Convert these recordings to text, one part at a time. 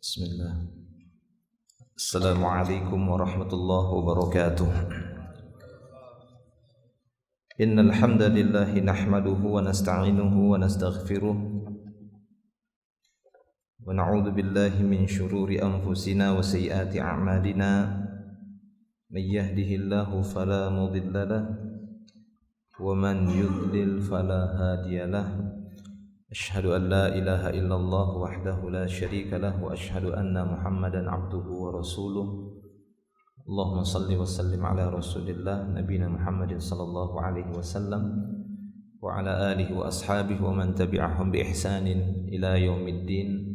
Bismillah. Assalamualaikum warahmatullahi wabarakatuh. Innal hamdalillah nahmaduhu wa nasta'inuhu wa nastaghfiruh wa na'udzu billahi min shururi anfusina wa sayyiati a'malina. May yahdihillahu fala mudilla lahu wa man yudlil fala hadiya lahu. Asyhadu an la ilaha illallah wahdahu la syarika lah wa asyhadu anna Muhammadan abduhu wa rasuluh. Allahumma salli wa sallim ala Rasulillah nabiyina Muhammadin sallallahu alaihi wasallam wa ala alihi wa ashabihi wa man tabi'ahum bi ihsanin ila yaumiddin.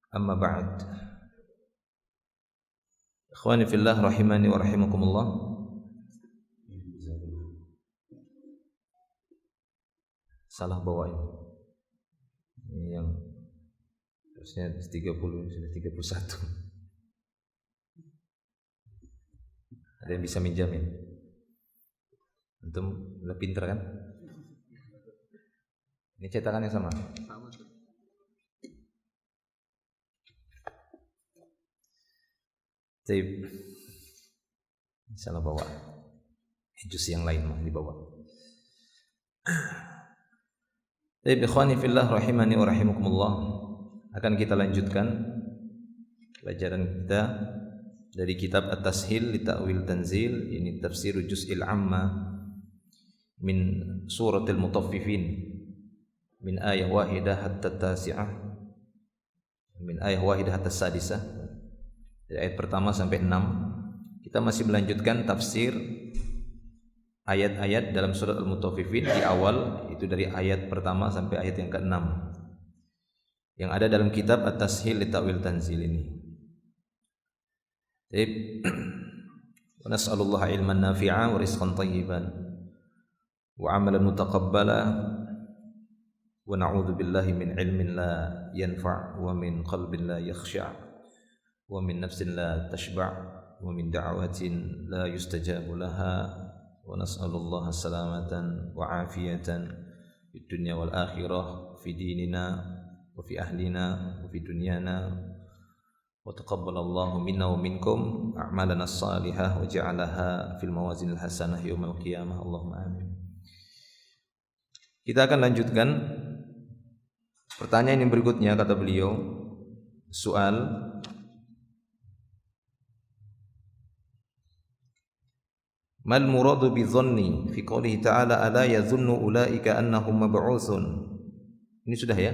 Amma ba'd. Ikhwani fillah rahimani wa rahimakumullah. Salah bawa ini yang harusnya 30 sudah 31. Ada yang bisa minjamin? Antum udah pinter kan? Ini cetakan yang sama? Sama. Taib. Salah bawa. Juz yang lain mah dibawa. Baik, ikhwani fillah rahimani wa rahimakumullah. Akan kita lanjutkan pelajaran kita dari kitab At-Tashil li Ta'wil Tanzil, ini tafsir juz'il amma min suratil Mutaffifin min ayah wahidah hatta tasi'ah, min ayah wahidah hatta sadisah, dari ayat pertama sampai 6. Kita masih melanjutkan tafsir ayat-ayat dalam surat Al-Mutaffifin di awal, itu dari ayat pertama sampai ayat yang ke-6 yang ada dalam kitab At-Tashil li Ta'wil Tanzil ini. Baik. Wa nas'alullaha ilman nafi'a wa rizqan thayyiban wa 'amalan mutaqabbala wa na'udzu billahi min ilmin la yanfa' wa min qalbin la yakhsha' wa min nafsin la tashba' wa min da'watin la yustajabu laha. Wa nas'alullaha salamatan wa afiyatan fid dunya wal akhirah fi dinina wa fi ahlina wa fi dunyana wa taqabbalallahu minna wa minkum a'malana as-salihah wa ja'alaha fil mawazinil hasanah yaumil qiyamah. Allahumma amin. Kita akan lanjutkan pertanyaan yang berikutnya. Kata beliau, soal mal muradu bi dhanni fi qoulihi ta'ala ala yadhunnu ulaika annahum mab'utsun. Ini sudah ya?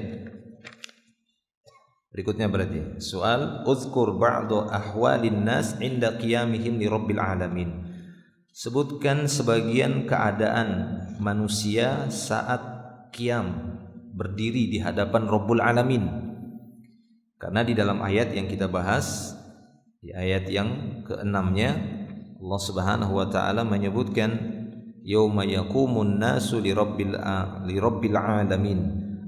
Berikutnya berarti soal uzkur ba'du ahwalin nas 'inda qiyamihim li rabbil alamin. Sebutkan sebagian keadaan manusia saat qiyam, berdiri di hadapan Rabbul Alamin. Karena di dalam ayat yang kita bahas, di ayat yang ke-6-nya, Allah Subhanahu wa taala menyebutkan yauma yaqumun nasu li rabbil alamin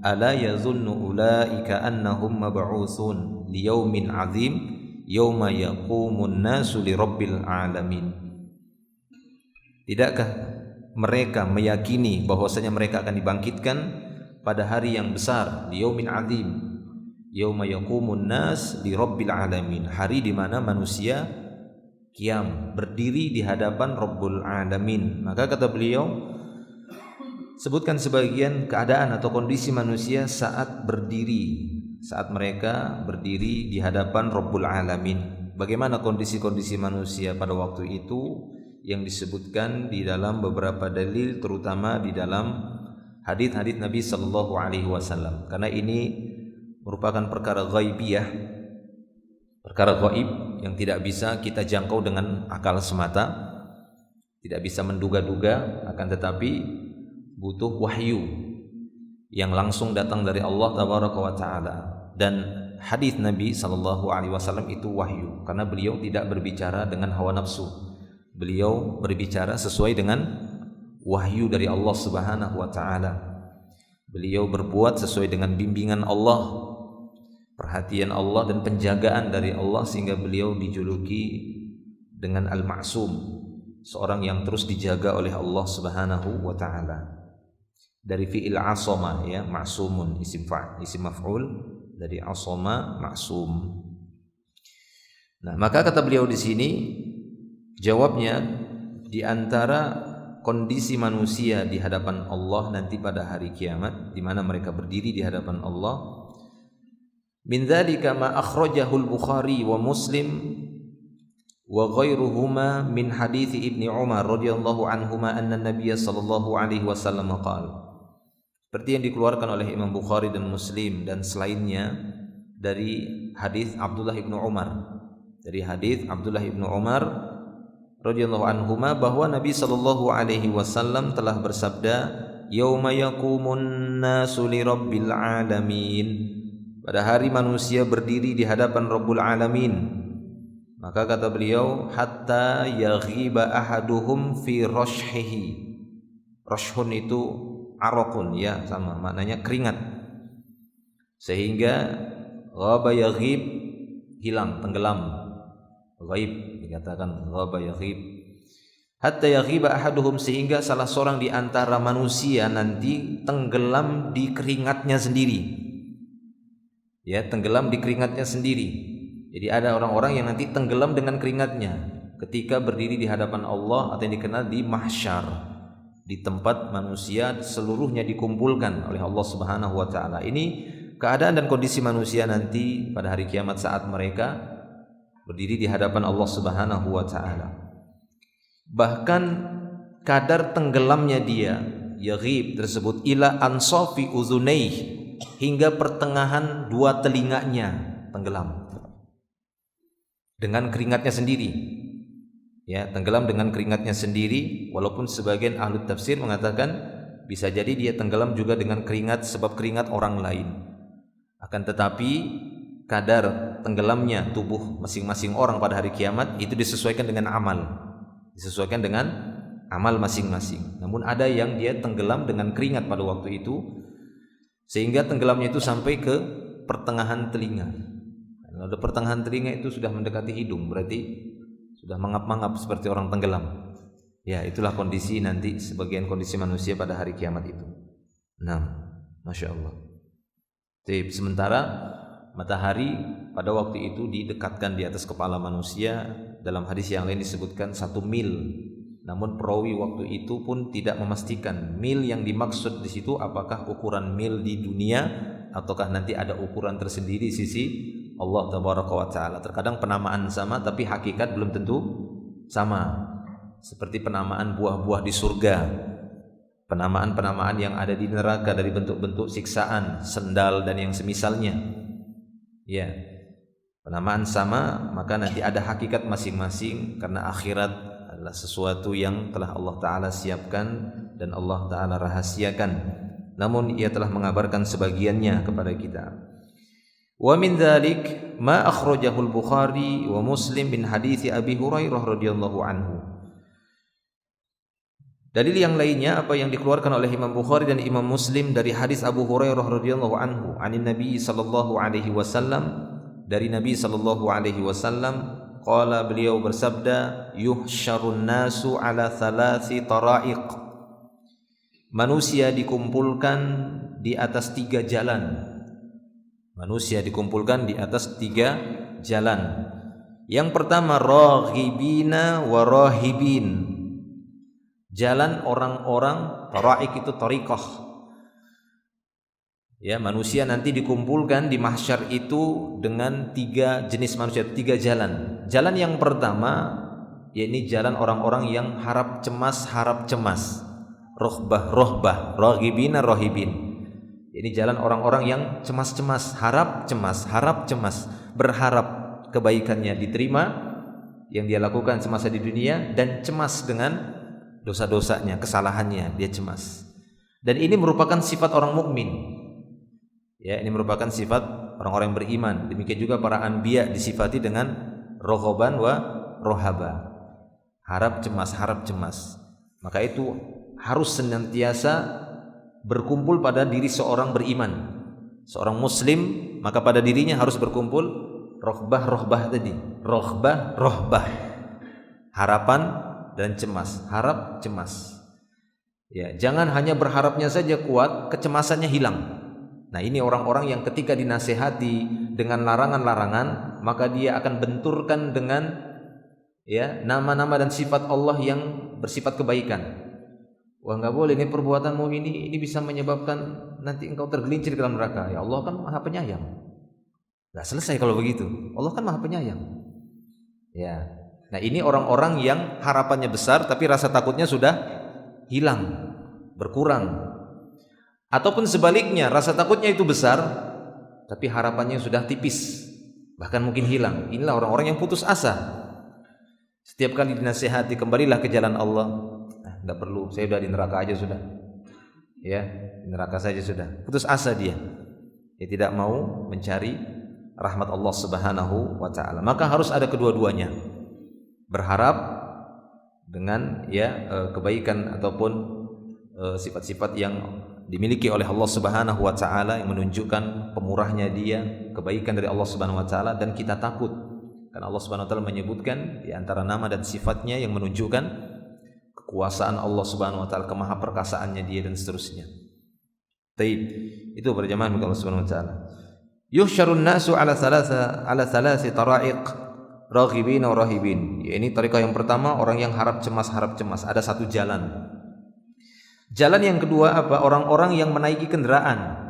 ala yazunnu ulaika annahum mab'utsun li yaumin 'adzim yauma yaqumun nasu li rabbil alamin. Tidakkah mereka meyakini bahwasanya mereka akan dibangkitkan pada hari yang besar, di yaumin 'adzim yauma yaqumun nas li rabbil alamin, hari di mana manusia qiyam, berdiri di hadapan Rabbul Alamin. Maka kata beliau, sebutkan sebagian keadaan atau kondisi manusia saat berdiri, saat mereka berdiri di hadapan Rabbul Alamin. Bagaimana kondisi-kondisi manusia pada waktu itu yang disebutkan di dalam beberapa dalil, terutama di dalam hadis-hadis Nabi sallallahu alaihi wasallam. Karena ini merupakan perkara ghaibiyah, perkara gaib yang tidak bisa kita jangkau dengan akal semata, tidak bisa menduga-duga, akan tetapi butuh wahyu yang langsung datang dari Allah tabaraka wa taala. Dan hadis Nabi sallallahu alaihi wasallam itu wahyu, karena beliau tidak berbicara dengan hawa nafsu. Beliau berbicara sesuai dengan wahyu dari Allah Subhanahu wa taala. Beliau berbuat sesuai dengan bimbingan Allah, perhatian Allah dan penjagaan dari Allah, sehingga beliau dijuluki dengan Al-Ma'sum, seorang yang terus dijaga oleh Allah Subhanahu wa taala. Dari fi'il asoma, ya, ma'sumun, isim maf'ul dari asoma, ma'sum. Nah, maka kata beliau di sini, jawabnya di antara kondisi manusia di hadapan Allah nanti pada hari kiamat, di mana mereka berdiri di hadapan Allah, min dzalika ma akhrajahu al-Bukhari wa Muslim wa ghairuhuma min hadits Ibnu Umar radhiyallahu anhuma anna Nabiy sallallahu alaihi wasallam qala. Seperti yang dikeluarkan oleh Imam Bukhari dan Muslim dan selainnya dari hadis Abdullah ibnu Umar. Dari hadis Abdullah ibnu Umar radhiyallahu anhuma bahwa Nabi sallallahu alaihi wasallam telah bersabda, "Yauma yaqumun nasu li rabbil alamin." Pada hari manusia berdiri di hadapan Rabbul Alamin. Maka kata beliau, hatta yaghiba ahaduhum fi rashhihi. Rashhun itu araqun, ya, sama maknanya keringat. Sehingga ghaba yaghib, hilang, tenggelam. Ghaib dikatakan ghaba yaghib. Hatta yaghiba ahaduhum, sehingga salah seorang di antara manusia nanti tenggelam di keringatnya sendiri. Ya, tenggelam di keringatnya sendiri. Jadi ada orang-orang yang nanti tenggelam dengan keringatnya ketika berdiri di hadapan Allah, atau yang dikenal di mahsyar, di tempat manusia seluruhnya dikumpulkan oleh Allah Subhanahu wa taala. Ini keadaan dan kondisi manusia nanti pada hari kiamat saat mereka berdiri di hadapan Allah Subhanahu wa taala. Bahkan kadar tenggelamnya dia, yaghib tersebut, ila ansafi uzunaih, hingga pertengahan dua telinganya tenggelam dengan keringatnya sendiri. Ya, tenggelam dengan keringatnya sendiri, walaupun sebagian ahli tafsir mengatakan bisa jadi dia tenggelam juga dengan keringat sebab keringat orang lain. Akan tetapi kadar tenggelamnya tubuh masing-masing orang pada hari kiamat itu disesuaikan dengan amal. Disesuaikan dengan amal masing-masing. Namun ada yang dia tenggelam dengan keringat pada waktu itu, sehingga tenggelamnya itu sampai ke pertengahan telinga. Kalau ada pertengahan telinga itu sudah mendekati hidung, berarti sudah mangap-mangap seperti orang tenggelam. Ya, itulah kondisi nanti, sebagian kondisi manusia pada hari kiamat itu. Nah, Masya Allah. Sementara matahari pada waktu itu didekatkan di atas kepala manusia. Dalam hadis yang lain disebutkan 1 mil. Namun perawi waktu itu pun tidak memastikan mil yang dimaksud di situ apakah ukuran mil di dunia ataukah nanti ada ukuran tersendiri sisi Allah Tabaraka wa Ta'ala. Terkadang penamaan sama tapi hakikat belum tentu sama. Seperti penamaan buah-buah di surga, penamaan-penamaan yang ada di neraka dari bentuk-bentuk siksaan, sendal dan yang semisalnya. Ya, penamaan sama, maka nanti ada hakikat masing-masing, karena akhirat adalah sesuatu yang telah Allah Ta'ala siapkan dan Allah Ta'ala rahasiakan. Namun ia telah mengabarkan sebagiannya kepada kita. Wa min dzalik ma akhrajahu al-Bukhari wa Muslim min hadits Abi Hurairah radhiyallahu anhu. Dalil yang lainnya apa yang dikeluarkan oleh Imam Bukhari dan Imam Muslim dari hadis Abu Hurairah radhiyallahu anhu, anin Nabi sallallahu alaihi wasallam, dari Nabi sallallahu alaihi wasallam, qala, beliau bersabda, yuhsyarun nasu ala thalathi tara'iq. Manusia dikumpulkan di atas 3 jalan. Manusia dikumpulkan di atas 3 jalan. Yang pertama, raghibina wa rahibin. Jalan orang-orang, tara'iq itu tariqah. Ya, manusia nanti dikumpulkan di mahsyar itu dengan 3 jenis manusia, 3 jalan. Jalan yang pertama, yakni jalan orang-orang yang harap cemas, rohbah, rohibina, rohibin. Ini jalan orang-orang yang cemas-cemas, harap cemas, berharap kebaikannya diterima yang dia lakukan semasa di dunia, dan cemas dengan dosa-dosanya, kesalahannya, dia cemas. Dan ini merupakan sifat orang mukmin. Ya, ini merupakan sifat orang-orang yang beriman. Demikian juga para anbiya disifati dengan rohoban wa rohaba, harap cemas. Maka itu harus senantiasa berkumpul pada diri seorang beriman, seorang muslim. Maka pada dirinya harus berkumpul rohbah tadi, rohbah, harapan dan cemas, harap cemas. Ya, jangan hanya berharapnya saja kuat, kecemasannya hilang. Nah, ini orang-orang yang ketika dinasehati, dengan larangan-larangan, maka dia akan benturkan dengan ya nama-nama dan sifat Allah yang bersifat kebaikan. Wah, enggak boleh, ini perbuatanmu ini bisa menyebabkan nanti engkau tergelincir ke dalam neraka. Ya Allah kan Maha Penyayang. Enggak selesai kalau begitu. Allah kan Maha Penyayang. Ya. Nah, ini orang-orang yang harapannya besar tapi rasa takutnya sudah hilang, berkurang. Ataupun sebaliknya, rasa takutnya itu besar tapi harapannya sudah tipis, bahkan mungkin hilang. Inilah orang-orang yang putus asa. Setiap kali dinasihati, kembalilah ke jalan Allah. Enggak perlu, saya sudah di neraka aja sudah. Ya, di neraka saja sudah. Putus asa dia. Dia tidak mau mencari rahmat Allah Subhanahu wa taala. Maka harus ada kedua-duanya. Berharap dengan kebaikan ataupun sifat-sifat yang dimiliki oleh Allah Subhanahu wa taala yang menunjukkan pemurahnya dia, kebaikan dari Allah Subhanahu wa taala, dan kita takut karena Allah Subhanahu wa taala menyebutkan di antara nama dan sifatnya yang menunjukkan kekuasaan Allah Subhanahu wa taala, kemahaperkasaannya dia dan seterusnya. Taib. Itu berjamaah dengan Allah Subhanahu wa taala. Yuhsyarun nasu ala thalathi tara'iq raghibin wa rahibin. Ini tariqah yang pertama, orang yang harap cemas. Ada satu jalan. Jalan yang kedua apa? Orang-orang yang menaiki kendaraan.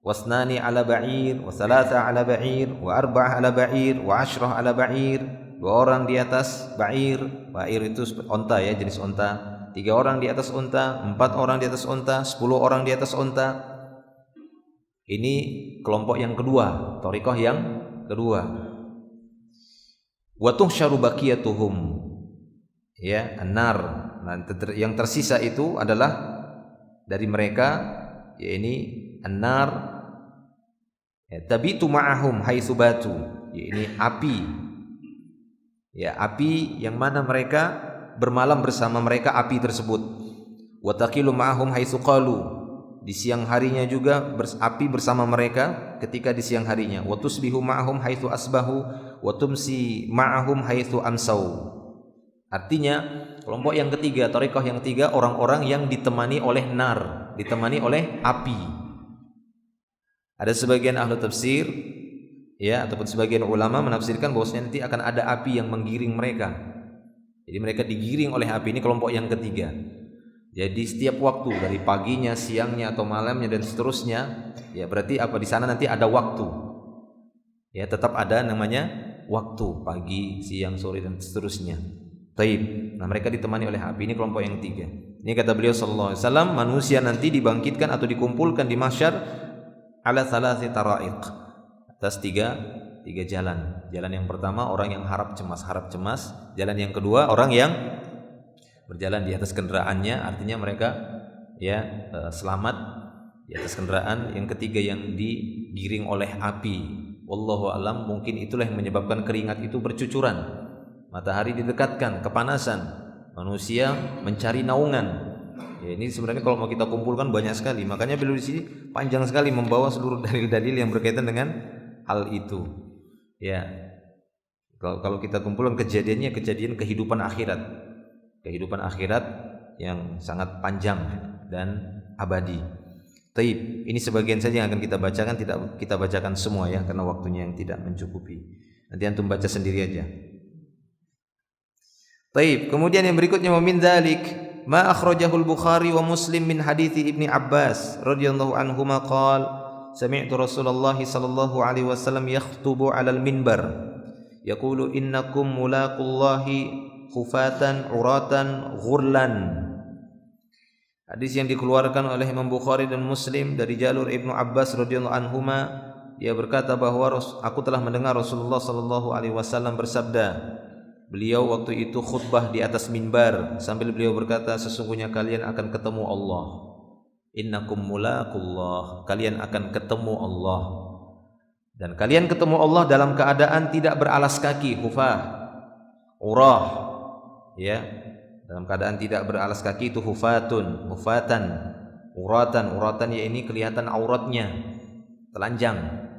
Wasnani ala ba'ir, wa thalatha ala ba'ir, wa arba'ah ala ba'ir, wa ashrah ala ba'ir. 2 orang di atas ba'ir. Ba'ir itu onta ya, jenis onta. 3 orang di atas onta, 4 orang di atas onta, 10 orang di atas onta. Ini kelompok yang kedua, thariqah yang kedua. Wa tuhsyaru baqiyatuhum. Ya, an-nar. Nah, yang tersisa itu adalah dari mereka, yakni an-nar. Tabitu ma'ahum haitsu batu, yakni api. Ya, api yang mana mereka bermalam bersama mereka api tersebut. Wa taqilu ma'ahum haitsu qalu, di siang harinya juga api bersama mereka ketika di siang harinya. Wa tusbihu ma'ahum haitsu asbahu wa tumsi ma'ahum haitsu amsau. Artinya kelompok yang ketiga, thariqah yang ketiga, orang-orang yang ditemani oleh nar, ditemani oleh api. Ada sebagian ahli tafsir ya ataupun sebagian ulama menafsirkan bahwasanya nanti akan ada api yang menggiring mereka. Jadi mereka digiring oleh api, ini kelompok yang ketiga. Jadi setiap waktu dari paginya, siangnya atau malamnya dan seterusnya, ya berarti apa di sana nanti ada waktu. Ya, tetap ada namanya waktu, pagi, siang, sore dan seterusnya. Taib. Nah, mereka ditemani oleh api, ini kelompok yang ketiga. Ini kata beliau sallallahu alaihi wasallam, manusia nanti dibangkitkan atau dikumpulkan di mahsyar ala thalathi tara'iq, atas tiga jalan. Jalan yang pertama orang yang harap cemas. Jalan yang kedua orang yang berjalan di atas kendaraannya, artinya mereka ya selamat di atas kendaraan. Yang ketiga yang digiring oleh api. Wallahu alam, mungkin itulah yang menyebabkan keringat itu bercucuran. Matahari didekatkan, kepanasan, manusia mencari naungan. Ya, ini sebenarnya kalau mau kita kumpulkan banyak sekali. Makanya beliau di sini panjang sekali membawa seluruh dalil-dalil yang berkaitan dengan hal itu. Ya, kalau kita kumpulkan kejadian kehidupan akhirat, yang sangat panjang dan abadi. Taib. Ini sebagian saja yang akan kita bacakan, tidak kita bacakan semua ya, karena waktunya yang tidak mencukupi. Nanti antum baca sendiri aja. Taib. Kemudian yang berikutnya, wa min dzalik ma akhrajahu al-Bukhari wa Muslim min hadithi Ibni Abbas radhiyallahu anhuma qala sami'tu Rasulullah sallallahu alaihi wasallam yakhutubu 'alal minbar yaqulu innakum mulaqullahi khufatan uratan ghurlan. Hadis yang dikeluarkan oleh Imam Bukhari dan Muslim dari jalur Ibnu Abbas radhiyallahu anhuma, dia berkata bahwa aku telah mendengar Rasulullah sallallahu alaihi wasallam bersabda. Beliau waktu itu khutbah di atas minbar sambil beliau berkata, sesungguhnya kalian akan ketemu Allah. Innakum mulaqullah, kalian akan ketemu Allah. Dan kalian ketemu Allah dalam keadaan tidak beralas kaki, hufah, urah. Ya, dalam keadaan tidak beralas kaki itu hufatan, uratan ya ini kelihatan auratnya, telanjang.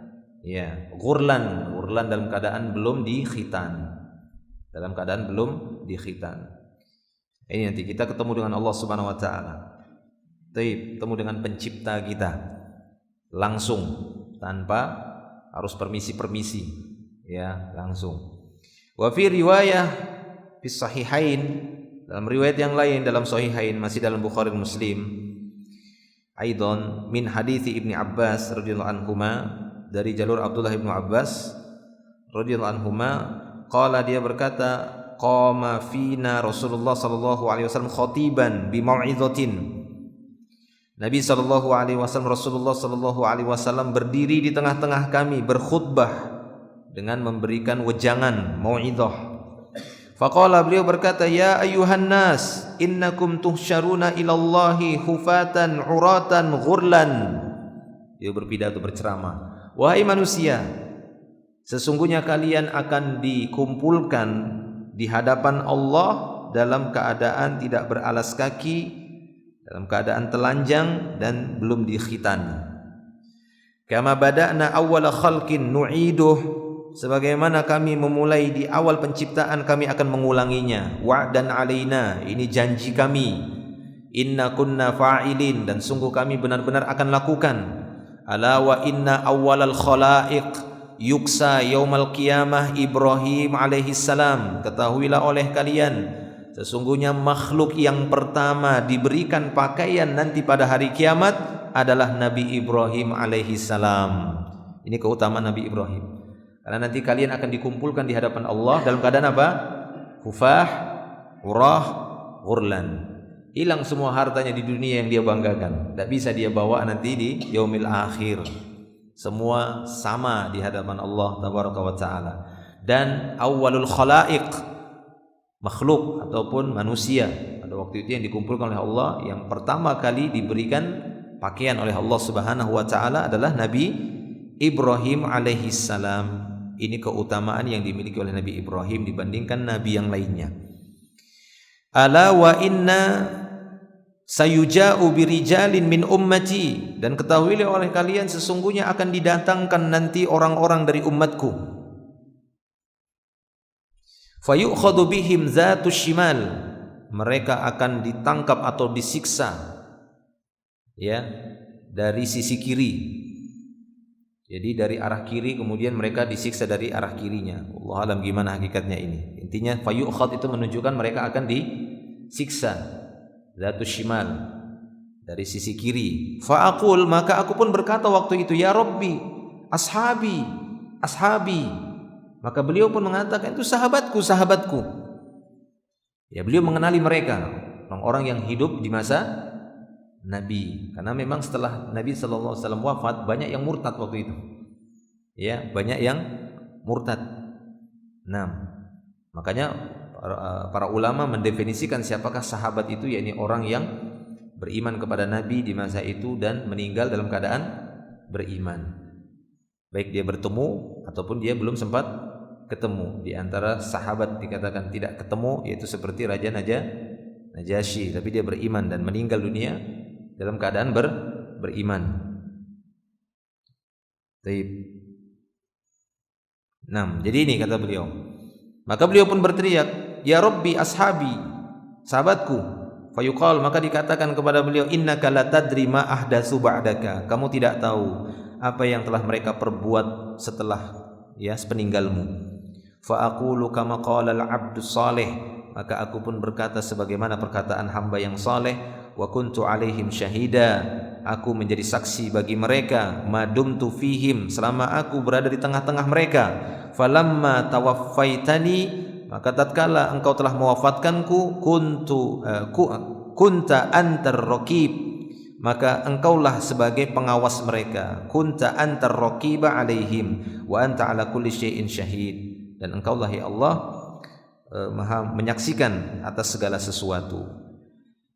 Ya, ghurlan dalam keadaan belum dikhitan. Ini nanti kita ketemu dengan Allah Subhanahu wa taala. Ketemu dengan pencipta kita langsung tanpa harus permisi ya langsung. Wa fi riwayah fi sahihain, dalam riwayat yang lain dalam sahihain masih dalam Bukhari dan Muslim, aidan min hadithi Ibnu Abbas radhiyallahu anhuma, dari jalur Abdullah bin Abbas radhiyallahu anhuma, qala dia berkata, qama fina Rasulullah sallallahu alaihi wasallam khatiban bi mau'izatin. Nabi sallallahu alaihi wasallam, Rasulullah sallallahu alaihi wasallam berdiri di tengah-tengah kami berkhutbah dengan memberikan wejangan mau'izah. Faqala, beliau berkata, ya ayyuhan nas innakum tuhsyaruna ilallahi hufatan uratan ghurlan. Dia berpidato, berceramah, wahai manusia, sesungguhnya kalian akan dikumpulkan di hadapan Allah dalam keadaan tidak beralas kaki, dalam keadaan telanjang dan belum dikhitan. Kama bada'na awwala khalqin nu'iduh, sebagaimana kami memulai di awal penciptaan kami akan mengulanginya. Wa'dan alaina, ini janji kami. Inna kunna fa'ilin, dan sungguh kami benar-benar akan lakukan. Ala wa inna awwalal khalaiq yuksa yaumal qiyamah Ibrahim alaihi salam. Ketahuilah oleh kalian, sesungguhnya makhluk yang pertama diberikan pakaian nanti pada hari kiamat adalah Nabi Ibrahim alaihi salam. Ini keutamaan Nabi Ibrahim. Karena nanti kalian akan dikumpulkan di hadapan Allah dalam keadaan apa? Hufah, urah, ghurlan. Hilang semua hartanya di dunia yang dia banggakan. Tidak bisa dia bawa nanti di yaumil akhir. Semua sama di hadapan Allah tabaraka wa taala. Dan awwalul khalaiq, makhluk ataupun manusia pada waktu itu yang dikumpulkan oleh Allah, yang pertama kali diberikan pakaian oleh Allah Subhanahu wa taala adalah Nabi Ibrahim alaihi salam. Ini keutamaan yang dimiliki oleh Nabi Ibrahim dibandingkan nabi yang lainnya. Ala wa inna sayuja'u birijalin min ummati, dan ketahuilah oleh kalian sesungguhnya akan didatangkan nanti orang-orang dari umatku. Fayu'khadhu bihim zatus shimal, mereka akan ditangkap atau disiksa ya dari sisi kiri. Jadi dari arah kiri kemudian mereka disiksa dari arah kirinya. Allah alam gimana hakikatnya ini. Intinya fayu'khadh itu menunjukkan mereka akan disiksa zatus shimal, dari sisi kiri. Fa'aqul, maka aku pun berkata waktu itu, ya Rabbi, ashabi, ashabi. Maka beliau pun mengatakan, itu sahabatku, sahabatku. Ya, beliau mengenali mereka, orang-orang yang hidup di masa Nabi. Karena memang setelah Nabi SAW wafat, banyak yang murtad waktu itu. Ya, banyak yang murtad. Nah, makanya para ulama mendefinisikan siapakah sahabat itu, yakni orang yang beriman kepada Nabi di masa itu dan meninggal dalam keadaan beriman. Baik dia bertemu ataupun dia belum sempat ketemu. Di antara sahabat dikatakan tidak ketemu yaitu seperti Raja Najasyi, tapi dia beriman dan meninggal dunia dalam keadaan beriman. Baik. Nah, jadi ini kata beliau. Maka beliau pun berteriak, ya Rabbi ashabi, sahabatku. Fayuqal, maka dikatakan kepada beliau, innaka la tadri ma ahdatsu ba'daka, kamu tidak tahu apa yang telah mereka perbuat setelah sepeninggalmu. Fa aqulu kama qala al-'abdu salih, maka aku pun berkata sebagaimana perkataan hamba yang saleh, wa kuntu alaihim syahida, aku menjadi saksi bagi mereka, madumtu fihim, selama aku berada di tengah-tengah mereka. Falamma tawaffaitani, maka tatkala engkau telah mewafatkanku, kunta antar raqib, maka engkaulah sebagai pengawas mereka. Kunta antar raqiba alaihim wa anta ala kulli syai'in syahid, dan engkaulah ya Allah maha menyaksikan atas segala sesuatu.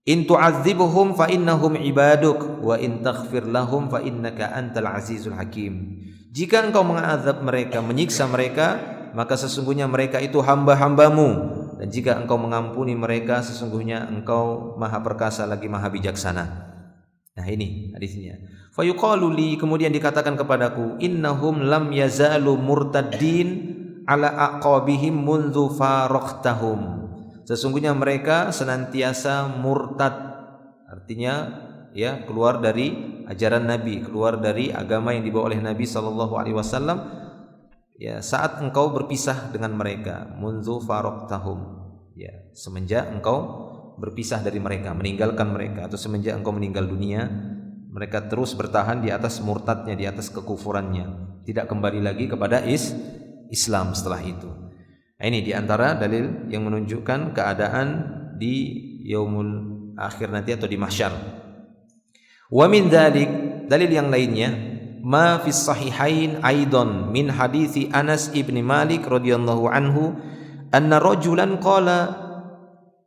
In tu'adzibuhum fa innahum ibaduk wa in taghfir lahum fa innaka antal azizul hakim. Jika engkau mengazab mereka, menyiksa mereka, maka sesungguhnya mereka itu hamba-hambamu, dan jika engkau mengampuni mereka, sesungguhnya engkau maha perkasa lagi maha bijaksana. Nah, ini hadisnya. Fa yuqalu li, kemudian dikatakan kepadaku, innahum lam yazalu murtaddin ala aqabihim mundzu faraqtahum. Sesungguhnya mereka senantiasa murtad, artinya keluar dari ajaran Nabi, keluar dari agama yang dibawa oleh Nabi sallallahu alaihi wasallam, ya saat engkau berpisah dengan mereka, munzu faraqtahum, ya semenjak engkau berpisah dari mereka, meninggalkan mereka, atau semenjak engkau meninggal dunia, mereka terus bertahan di atas murtadnya, di atas kekufurannya, tidak kembali lagi kepada Islam setelah itu. Nah, ini diantara dalil yang menunjukkan keadaan di yaumul akhir nanti atau di mahsyar. Wa min dzalik, dalil yang lainnya, ma fis sahihain aidan min hadithi Anas ibn Malik radhiyallahu anhu anna rajulan qala,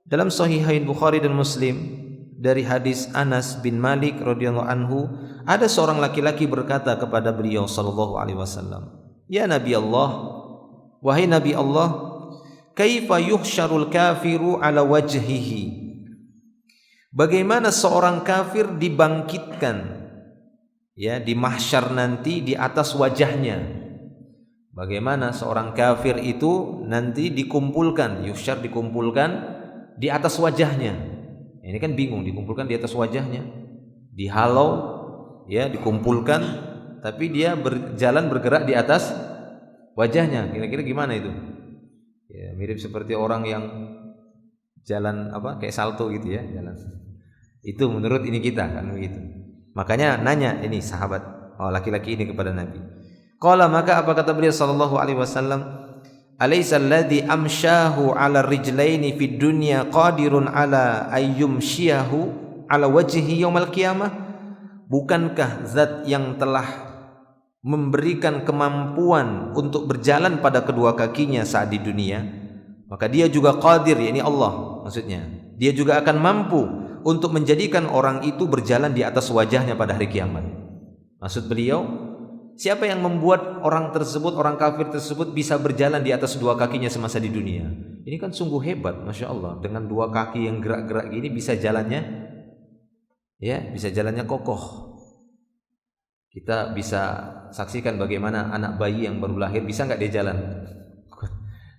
dalam Sahihain Bukhari dan Muslim dari hadis Anas bin Malik radhiyallahu anhu, ada seorang laki-laki berkata kepada beliau sallallahu alaihi wasallam, "Ya Nabi Allah, wahai Nabi Allah, kaifa yuhsyarul kafiru ala wajhihi?" Bagaimana seorang kafir dibangkitkan, ya, di mahsyar nanti di atas wajahnya? Bagaimana seorang kafir itu nanti dikumpulkan, yuhsyar dikumpulkan di atas wajahnya. Ini kan bingung, dikumpulkan di atas wajahnya, dihalau, ya, dikumpulkan, tapi dia berjalan bergerak di atas wajahnya. Kira-kira gimana itu? Ya, mirip seperti orang yang jalan kayak salto gitu ya, jalan. Itu menurut ini kita kan begitu. Makanya nanya ini sahabat, laki-laki ini kepada Nabi. Qala, maka apa kata beliau sallallahu alaihi wasallam? Alaysa alladhi amshahu ala rijlaini fid dunya qadirun ala ayyumshiyahu ala wajhihi yaumal qiyamah? Bukankah zat yang telah memberikan kemampuan untuk berjalan pada kedua kakinya saat di dunia, maka dia juga qadir, yakni Allah maksudnya, dia juga akan mampu untuk menjadikan orang itu berjalan di atas wajahnya pada hari kiamat. Maksud beliau, siapa yang membuat orang tersebut, orang kafir tersebut bisa berjalan di atas dua kakinya semasa di dunia? Ini kan sungguh hebat, Masya Allah. Dengan dua kaki yang gerak-gerak gini bisa jalannya, ya, bisa jalannya kokoh. Kita bisa saksikan bagaimana anak bayi yang baru lahir, bisa nggak dia jalan?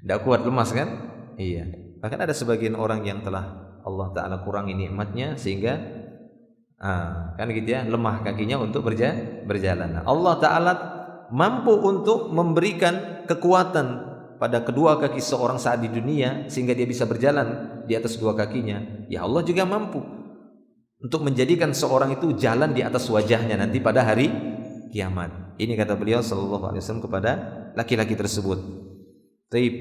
Nggak kuat, lemas kan? Iya. Bahkan ada sebagian orang yang telah Allah Ta'ala kurangi nikmatnya sehingga kan gitu ya, lemah kakinya untuk berjalan. Allah Ta'ala mampu untuk memberikan kekuatan pada kedua kaki seorang saat di dunia sehingga dia bisa berjalan di atas dua kakinya. Ya Allah juga mampu untuk menjadikan seorang itu jalan di atas wajahnya nanti pada hari kiamat. Ini kata beliau sallallahu alaihi wasallam kepada laki-laki tersebut. Taib.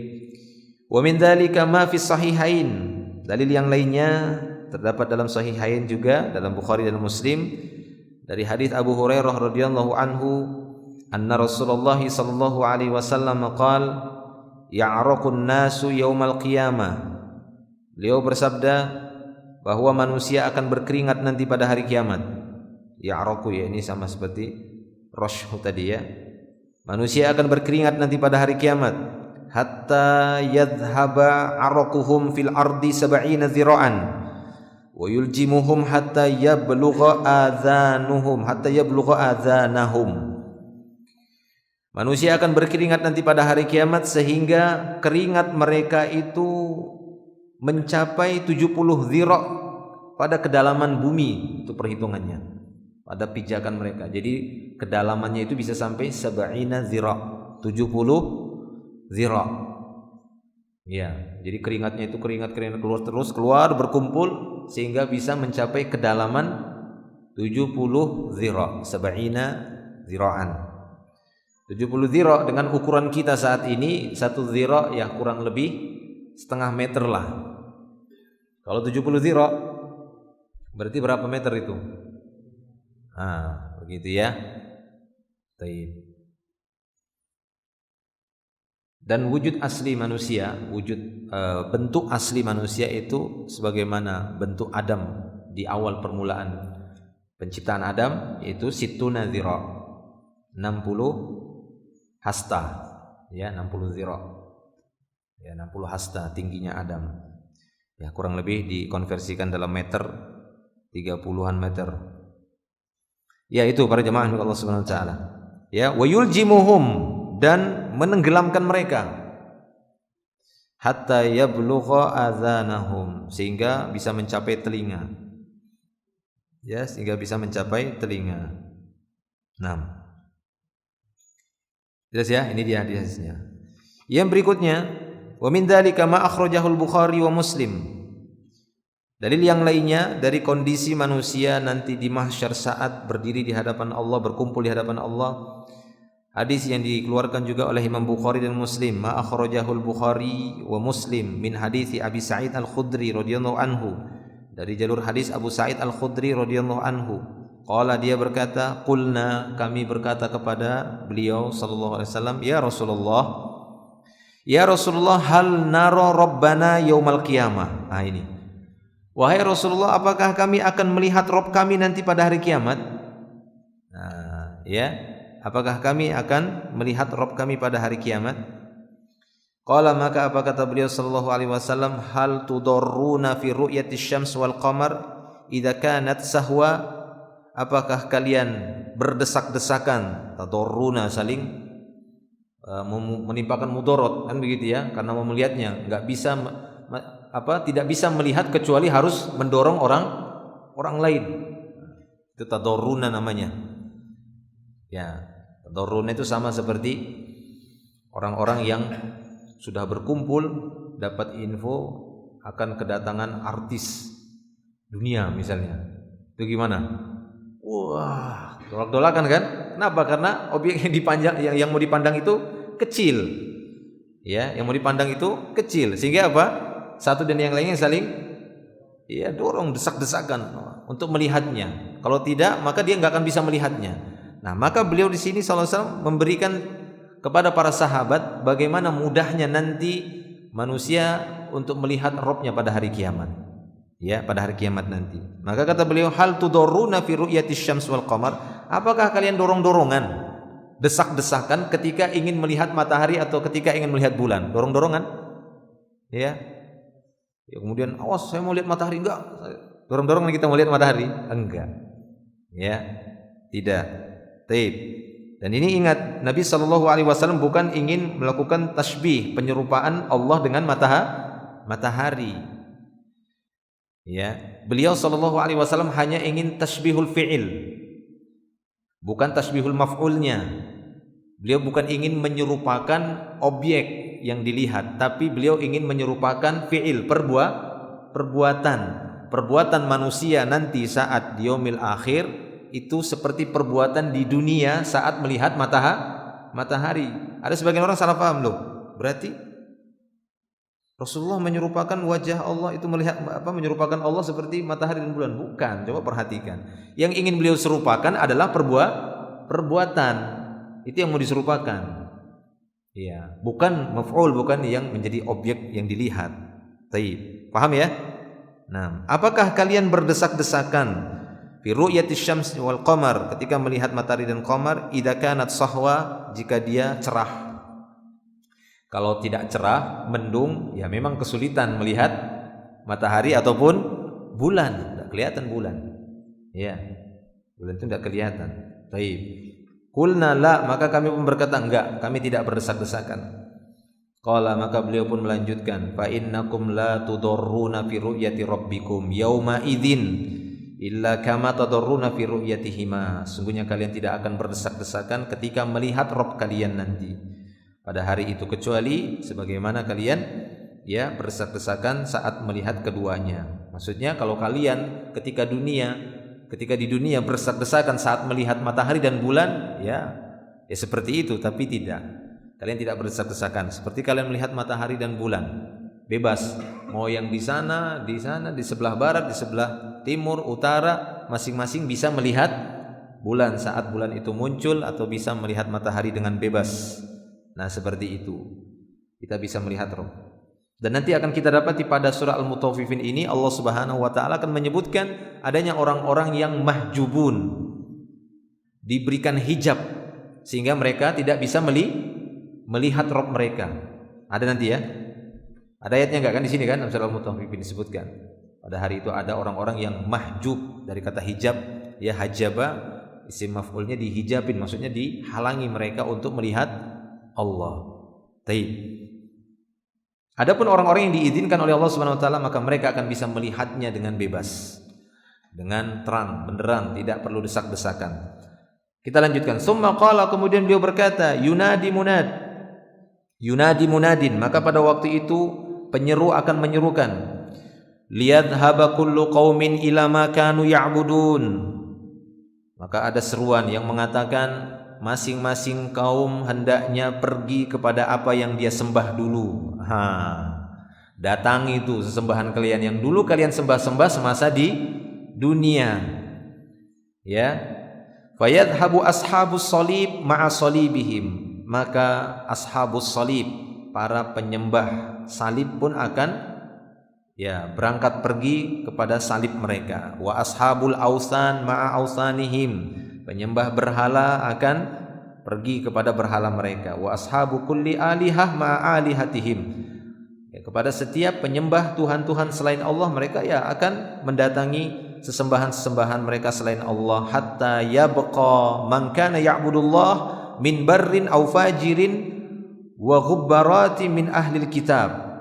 Wa min dzalika ma fi sahihain. Dalil yang lainnya terdapat dalam Sahihain juga, dalam Bukhari dan Muslim, dari hadis Abu Hurairah radhiyallahu anhu, anna Rasulullah sallallahu alaihi wasallam qala, ya'raqun nasu yaumal qiyamah. Beliau bersabda bahwa manusia akan berkeringat nanti pada hari kiamat. Ya'raqu, ya, ini sama seperti rashhu tadi ya. Manusia akan berkeringat nanti pada hari kiamat. Hatta yadhhaba araquhum fil ardi 70 zira'an wa yuljimuhum hatta yablugha adhanahum. Manusia akan berkeringat nanti pada hari kiamat sehingga keringat mereka itu mencapai 70 zira' pada kedalaman bumi, itu perhitungannya, pada pijakan mereka. Jadi kedalamannya itu bisa sampai 70 zira', 70 zira'. Ya, jadi keringatnya itu keringat keluar berkumpul sehingga bisa mencapai kedalaman 70 zira', 70 zira'an. 70 zira' dengan ukuran kita saat ini, satu zira' ya kurang lebih setengah meter lah. Kalau 70 zira' berarti berapa meter itu? Begitu ya. Baik. Dan wujud asli manusia, bentuk asli manusia itu sebagaimana bentuk Adam di awal permulaan penciptaan Adam, yaitu situna zira', 60 hasta, ya, 60 zira', ya, 60 hasta tingginya Adam, ya, kurang lebih dikonversikan dalam meter 30-an meter, ya, itu para jemaah Allah Subhanahu wa taala, ya. Wa yuljimuhum, dan menenggelamkan mereka, hatta yablugha adhanahum, sehingga bisa mencapai telinga, ya, sehingga bisa mencapai telinga. 6. Jelas ya, ini dia hadisnya. Yang berikutnya, wa min dzalika ma akhrajahul Bukhari wa Muslim. Dalil yang lainnya dari kondisi manusia nanti di mahsyar saat berdiri di hadapan Allah, berkumpul di hadapan Allah. Hadis yang dikeluarkan juga oleh Imam Bukhari dan Muslim, ma akhrajahul Bukhari wa Muslim min hadis Abi Sa'id Al-Khudri radhiyallahu anhu. Dari jalur hadis Abu Sa'id Al-Khudri radhiyallahu anhu. Qala, dia berkata, qulna, kami berkata kepada beliau sallallahu alaihi wasallam, ya Rasulullah, hal nara rabbana yaumal qiyamah. Ini. Wahai Rasulullah, apakah kami akan melihat Rabb kami nanti pada hari kiamat? Ya, apakah kami akan melihat Rabb kami pada hari kiamat? Qala, maka apa kata beliau sallallahu alaihi wasallam, hal tudarruna fi ru'yati syams wal qamar idza kanat sahwa? Apakah kalian berdesak-desakan, tadarruna, saling menimpakan mudarat, kan begitu ya, karena mau melihatnya enggak bisa tidak bisa melihat kecuali harus mendorong orang lain. Itu tadarruna namanya. Ya, tadarruna itu sama seperti orang-orang yang sudah berkumpul dapat info akan kedatangan artis dunia misalnya. Itu gimana? Wah, dolak-dolakan kan? Kenapa? Karena objek yang mau dipandang itu kecil. Ya, yang mau dipandang itu kecil. Sehingga apa? Satu dan yang lainnya saling dorong, desak-desakan untuk melihatnya. Kalau tidak, maka dia enggak akan bisa melihatnya. Nah, maka beliau di sini sallallahu alaihi wasallam memberikan kepada para sahabat bagaimana mudahnya nanti manusia untuk melihat Rabb-nya pada hari kiamat. Ya, pada hari kiamat nanti. Maka kata beliau, hal tudarruna fi ru'yati syams wal qamar? Apakah kalian dorong-dorongan, desak-desakan ketika ingin melihat matahari atau ketika ingin melihat bulan? Dorong-dorongan? Ya. Kemudian, awas, saya mau lihat matahari, enggak. Dorong-dorongan kita mau lihat matahari? Enggak. Ya. Tidak. Taib. Dan ini ingat, Nabi sallallahu alaihi wasallam bukan ingin melakukan tasbih, penyerupaan Allah dengan matahari. Ya, beliau sallallahu alaihi wasallam hanya ingin tasbihul fi'il, bukan tasbihul maf'ulnya. Beliau bukan ingin menyerupakan objek yang dilihat, tapi beliau ingin menyerupakan fi'il, perbuatan manusia nanti saat di yaumil akhir itu seperti perbuatan di dunia saat melihat matahari. Ada sebagian orang salah paham loh. Berarti Rasulullah menyerupakan wajah Allah itu menyerupakan Allah seperti matahari dan bulan. Bukan, coba perhatikan. Yang ingin beliau serupakan adalah perbuatan. Itu yang mau diserupakan. Iya, bukan maf'ul, bukan yang menjadi objek yang dilihat. Taib. Paham ya? Nah, apakah kalian berdesak-desakan fi ru'yati syams wal qamar, ketika melihat matahari dan qamar, idza kanat sahwa, jika dia cerah? Kalau tidak cerah, mendung, ya memang kesulitan melihat matahari ataupun bulan. Tidak kelihatan bulan. Ya, bulan itu tidak kelihatan. Taib. Qulna la, maka kami pun berkata enggak, kami tidak berdesak-desakan. Qala, maka beliau pun melanjutkan, fa innakum la tudarruna fi ru'yati rabbikum yauma idzin illa kama tadarruna fi ru'yatihima. Sungguhnya kalian tidak akan berdesak-desakan ketika melihat Rabb kalian nanti pada hari itu, kecuali sebagaimana kalian berdesak-desakan saat melihat keduanya. Maksudnya kalau kalian ketika di dunia berdesak-desakan saat melihat matahari dan bulan, ya seperti itu, tapi tidak. Kalian tidak berdesak-desakan seperti kalian melihat matahari dan bulan. Bebas, mau yang di sana, di sebelah barat, di sebelah timur, utara, masing-masing bisa melihat bulan saat bulan itu muncul, atau bisa melihat matahari dengan bebas. Nah, seperti itu. Kita bisa melihat Rabb. Dan nanti akan kita dapati pada surah Al-Mutaffifin ini Allah Subhanahu wa taala akan menyebutkan adanya orang-orang yang mahjubun, diberikan hijab sehingga mereka tidak bisa melihat Rabb mereka. Ada nanti ya. Ada ayatnya enggak kan di sini kan, dalam surah Al-Mutaffifin disebutkan. Pada hari itu ada orang-orang yang mahjub, dari kata hijab, ya hajaba, isim maf'ulnya dihijabin, maksudnya dihalangi mereka untuk melihat Allah. Taib. Adapun orang-orang yang diizinkan oleh Allah Subhanahu wa taala, maka mereka akan bisa melihatnya dengan bebas. dengan terang benderang, tidak perlu desak-desakan. Kita lanjutkan. Summa qala, kemudian beliau berkata, yunadi munadin, maka pada waktu itu penyeru akan menyerukan, liyadhhaba kullu qaumin ila ma kanu ya'budun. Maka ada seruan yang mengatakan masing-masing kaum hendaknya pergi kepada apa yang dia sembah dulu. Datangi itu sesembahan kalian yang dulu kalian sembah-sembah semasa di dunia. Ya. Fayadhhabu ashabus salib ma'a salibihim. Maka ashabus salib, para penyembah salib pun akan berangkat pergi kepada salib mereka. Wa ashabul ausan ma'a ausanihim. Penyembah berhala akan pergi kepada berhala mereka. Wa ashabu kulli alihah ma'a alihatihim. Kepada setiap penyembah Tuhan-Tuhan selain Allah, mereka akan mendatangi sesembahan-sesembahan mereka selain Allah, hatta yabqa man kana ya'budullah min barrin aw fajirin wa ghubbarati min ahlil kitab.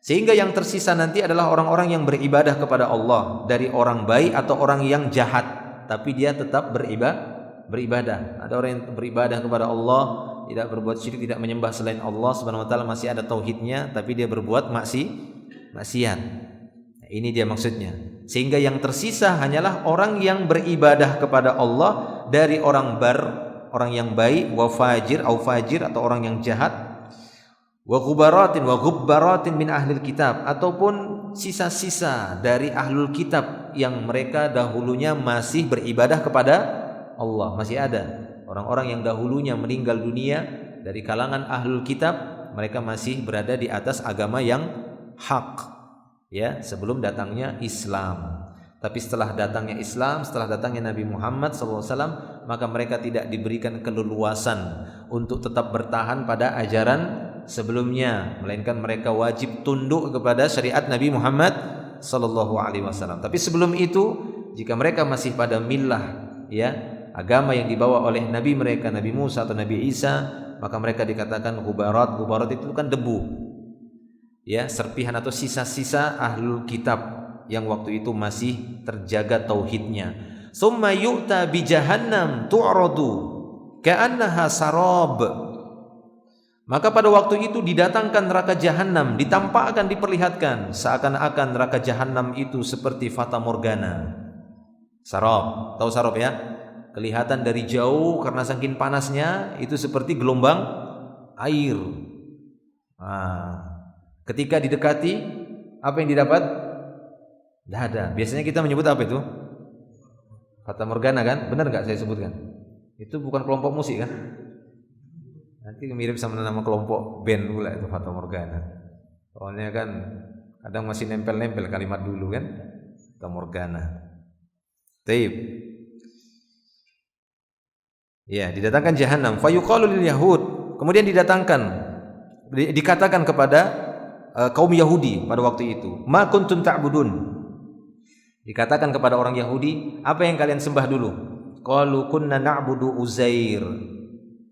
Sehingga yang tersisa nanti adalah orang-orang yang beribadah kepada Allah, dari orang baik atau orang yang jahat, tapi dia tetap beribadah. Ada orang yang beribadah kepada Allah, tidak berbuat syirik, tidak menyembah selain Allah Subhanahu wa taala, masih ada tauhidnya, tapi dia berbuat maksiat. Ini dia maksudnya. Sehingga yang tersisa hanyalah orang yang beribadah kepada Allah dari orang orang yang baik, wa fajir atau orang yang jahat, wa ghubbaratin min ahlil kitab, ataupun sisa-sisa dari ahlul kitab yang mereka dahulunya masih beribadah kepada Allah. Masih ada orang-orang yang dahulunya meninggal dunia dari kalangan ahlul kitab, mereka masih berada di atas agama yang hak, sebelum datangnya Islam. Tapi setelah datangnya Islam, setelah datangnya Nabi Muhammad SAW, maka mereka tidak diberikan keleluasan untuk tetap bertahan pada ajaran sebelumnya, melainkan mereka wajib tunduk kepada syariat Nabi Muhammad SAW. Tapi sebelum itu, jika mereka masih pada millah, agama yang dibawa oleh Nabi mereka, Nabi Musa atau Nabi Isa, maka mereka dikatakan ghubarat itu kan debu, serpihan atau sisa-sisa ahlul kitab yang waktu itu masih terjaga tauhidnya. Summa yu'ta bi jahannam tu'radu ka'annaha sarab. Maka pada waktu itu didatangkan neraka jahanam, ditampakkan, diperlihatkan seakan-akan neraka jahanam itu seperti fata morgana. Sarab, tahu sarab ya? Kelihatan dari jauh karena saking panasnya itu seperti gelombang air. Ketika didekati, apa yang didapat? Tidak ada. Biasanya kita menyebut apa itu? Fata morgana kan? Benar nggak saya sebutkan? Itu bukan kelompok musik kan? Nanti mirip sama nama kelompok band pula itu, fata morgana. Soalnya kan kadang masih nempel-nempel kalimat dulu kan? Fata morgana. Taib. Didatangkan jahanam. Fayuqalu lil yahud. Kemudian dikatakan kepada kaum Yahudi pada waktu itu, ma kuntum ta'budun. Dikatakan kepada orang Yahudi, apa yang kalian sembah dulu? Qalu kunna na'budu Uzair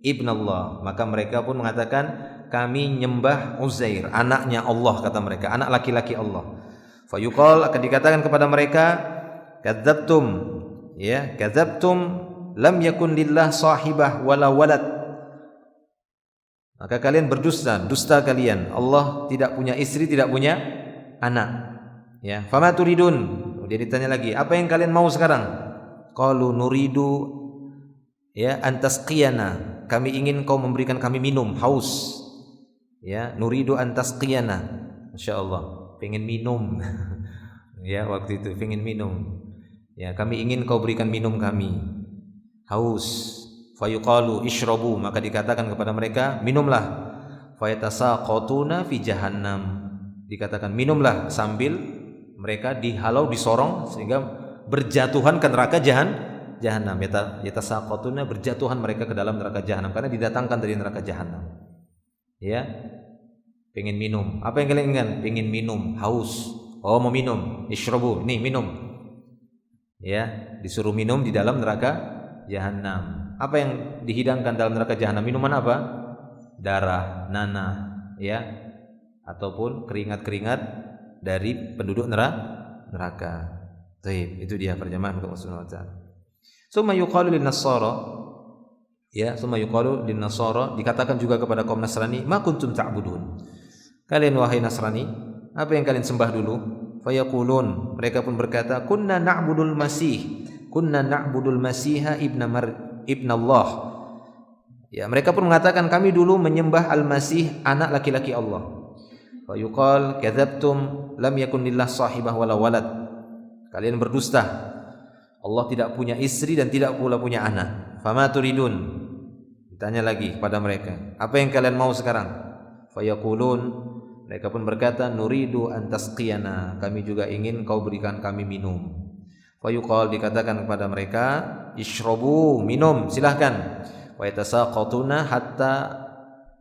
ibn Allah. Maka mereka pun mengatakan, kami nyembah Uzair, anaknya Allah, kata mereka, anak laki-laki Allah. Fayuqal, akan dikatakan kepada mereka, kadzabtum, kadzabtum, lam yakun lillah sahibah wala walad. Maka kalian dusta kalian. Allah tidak punya istri, tidak punya anak. Fama turidun. Kemudian ditanya lagi, apa yang kalian mau sekarang? Qalu nuridu antasqiyana. Kami ingin kau memberikan kami minum, haus. Nuridu antasqiyana. Masyaallah, pengen minum. Waktu itu pengen minum. Kami ingin kau berikan minum kami. Haus. Fayuqalu ishrabu, maka dikatakan kepada mereka, minumlah. Fayatasaqatuna fi jahannam. Dikatakan minumlah sambil mereka dihalau, disorong sehingga berjatuhan ke neraka jahanam. Yatasaqatuna, berjatuhan mereka ke dalam neraka jahanam karena didatangkan dari neraka jahanam. Pengen minum. Apa yang kalian inginkan? Pengen minum, haus. Oh, mau minum. Ishrabu, nih minum. Disuruh minum di dalam neraka jahanam. Apa yang dihidangkan dalam neraka jahanam? Minuman apa? Darah, nanah, ataupun keringat-keringat dari penduduk neraka. Baik, itu dia perjamaah untuk Allah Subhanahu wa taala. Summa yuqalu lin-nasara, ya, summa yuqalu lin-nasara, dikatakan juga kepada kaum Nasrani, ma kuntum ta'budun. Kalian wahai Nasrani, apa yang kalian sembah dulu? Fayaqulun, mereka pun berkata, kunna na'budul masiha ibn Allah. Ya, mereka pun mengatakan kami dulu menyembah Al-Masih, anak laki-laki Allah. Fa yuqal kadzabtum lam yakun lillah sahibah wala walad. Kalian berdusta. Allah tidak punya istri dan tidak pula punya anak. Fama turidun? Ditanya lagi kepada mereka, apa yang kalian mau sekarang? Fa yaqulun, mereka pun berkata, nuridu an tasqiyana, kami juga ingin kau berikan kami minum. Fa yuqal, dikatakan kepada mereka, ishrabu, minum, silahkan. Wa yatasaqatuna hatta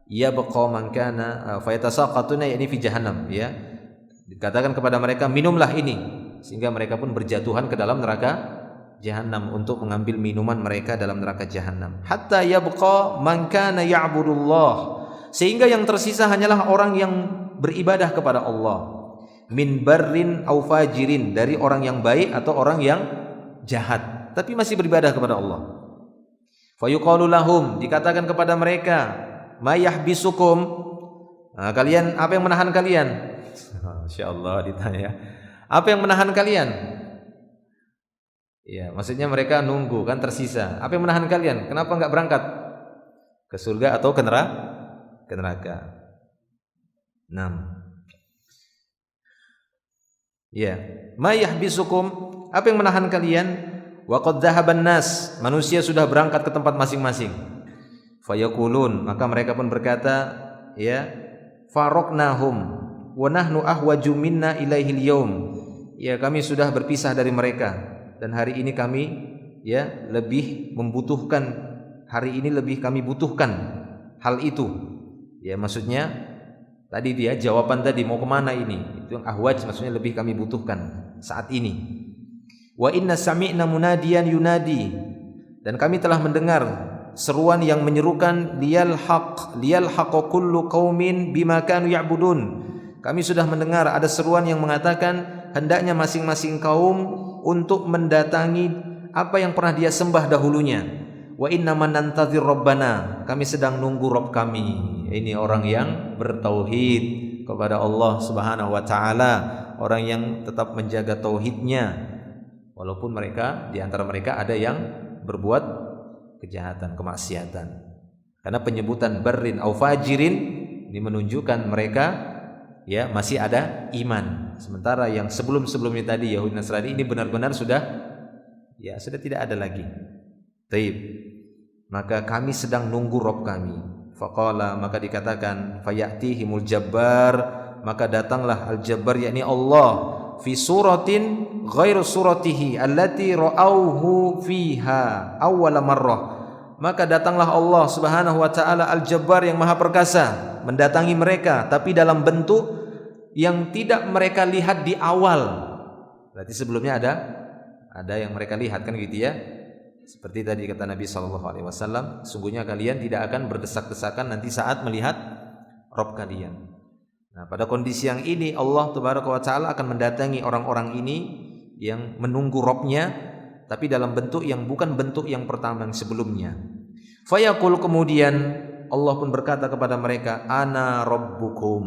yabqa man kana fa yatasaqatuna, yakni fi jahannam, ya. Dikatakan kepada mereka, minumlah ini, sehingga mereka pun berjatuhan ke dalam neraka Jahannam untuk mengambil minuman mereka dalam neraka Jahannam. Hatta yabqa man kana ya'budullah, sehingga yang tersisa hanyalah orang yang beribadah kepada Allah. Min barrin au fajirin, dari orang yang baik atau orang yang jahat tapi masih beribadah kepada Allah. Fa yuqalu lahum, dikatakan kepada mereka, ma yahbisukum, nah, kalian, apa yang menahan kalian? Masyaallah, ditanya, apa yang menahan kalian? Ya, maksudnya mereka nunggu kan, tersisa. Apa yang menahan kalian? Kenapa enggak berangkat ke surga atau ke neraka? 6. Ya, ma yahbisukum, apa yang menahan kalian? Wa qad dhahaban nas, manusia sudah berangkat ke tempat masing-masing. Fayaqulun, maka mereka pun berkata, ya, faraqnahum wa nahnu ahwaju minna ilaihil yaum. Ya, kami sudah berpisah dari mereka dan hari ini kami, ya, lebih membutuhkan, hari ini lebih kami butuhkan hal itu. Ya, maksudnya tadi dia jawaban tadi mau kemana ini, itu yang ahwaj, maksudnya lebih kami butuhkan saat ini. Wa inna sami'na munadiyan yunadi, dan kami telah mendengar seruan yang menyerukan, liyal haqqa kullu qaumin bima kanu ya'budun. Kami sudah mendengar ada seruan yang mengatakan hendaknya masing-masing kaum untuk mendatangi apa yang pernah dia sembah dahulunya. Wa inna man nantazir rabbana, kami sedang nunggu Rabb kami. Ini orang yang bertauhid kepada Allah Subhanahu wa taala, orang yang tetap menjaga tauhidnya walaupun mereka, di antara mereka ada yang berbuat kejahatan, kemaksiatan. Karena penyebutan barrin au fajirin ini menunjukkan mereka, ya, masih ada iman. Sementara yang sebelum-sebelumnya tadi Yahudi Nasrani ini benar-benar sudah, ya, sudah tidak ada lagi. Taib. Maka kami sedang nunggu Rabb kami. Faqala, maka dikatakan, fayatihimul jabbar, maka datanglah al-jabbar, yakni Allah, fi suratin ghairu suratihi allati ra'auhu fiha awwala marrah. Maka datanglah Allah Subhanahu wa taala al-jabbar yang maha perkasa mendatangi mereka, tapi dalam bentuk yang tidak mereka lihat di awal. Berarti sebelumnya ada yang mereka lihat, kan gitu ya. Seperti tadi kata Nabi SAW, sungguhnya kalian tidak akan berdesak-desakan nanti saat melihat Rabb kalian. Nah, pada kondisi yang ini Allah Tabaraka wa taala akan mendatangi orang-orang ini yang menunggu Rabb-nya, tapi dalam bentuk yang bukan bentuk yang pertama, yang sebelumnya. Fayaqul, kemudian Allah pun berkata kepada mereka, ana rabbukum,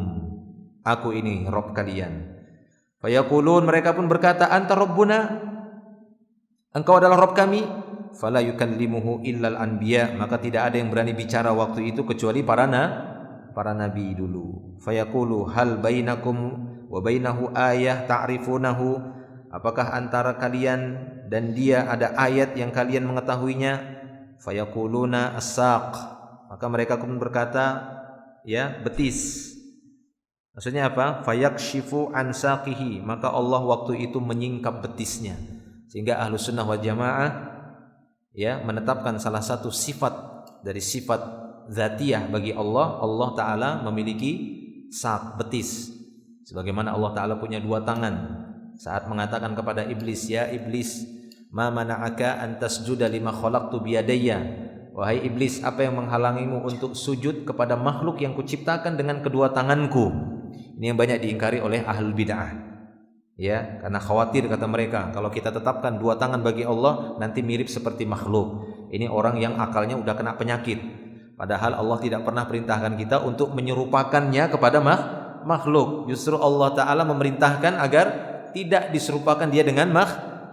aku ini Rabb kalian. Fayaqulun, mereka pun berkata, anta rabbuna, engkau adalah Rabb kami. Fala yukallimuhu illal anbiya, maka tidak ada yang berani bicara waktu itu kecuali para nabi dulu. Fayaqulu hal bainakum wa bainahu ayah ta'rifunahu, apakah antara kalian dan dia ada ayat yang kalian mengetahuinya? Fayaquluna as-saq, maka mereka pun berkata, ya, betis. Maksudnya apa? Fayakshifu an saqihi, maka Allah waktu itu menyingkap betisnya. Sehingga Ahlus Sunnah wal Jamaah, ya, menetapkan salah satu sifat dari sifat dzatiyah bagi Allah. Allah Ta'ala memiliki sak, betis. Sebagaimana Allah Ta'ala punya 2 tangan. Saat mengatakan kepada iblis, ya iblis, ma mana'aka an tasjuda lima khalaqtu biyadayya, wahai iblis, apa yang menghalangimu untuk sujud kepada makhluk yang kuciptakan dengan kedua tanganku? Ini yang banyak diingkari oleh ahlul bid'ah. Ya, karena khawatir kata mereka kalau kita tetapkan dua tangan bagi Allah nanti mirip seperti makhluk. Ini orang yang akalnya udah kena penyakit. Padahal Allah tidak pernah perintahkan kita untuk menyerupakannya kepada makhluk. Justru Allah Ta'ala memerintahkan agar tidak diserupakan dia dengan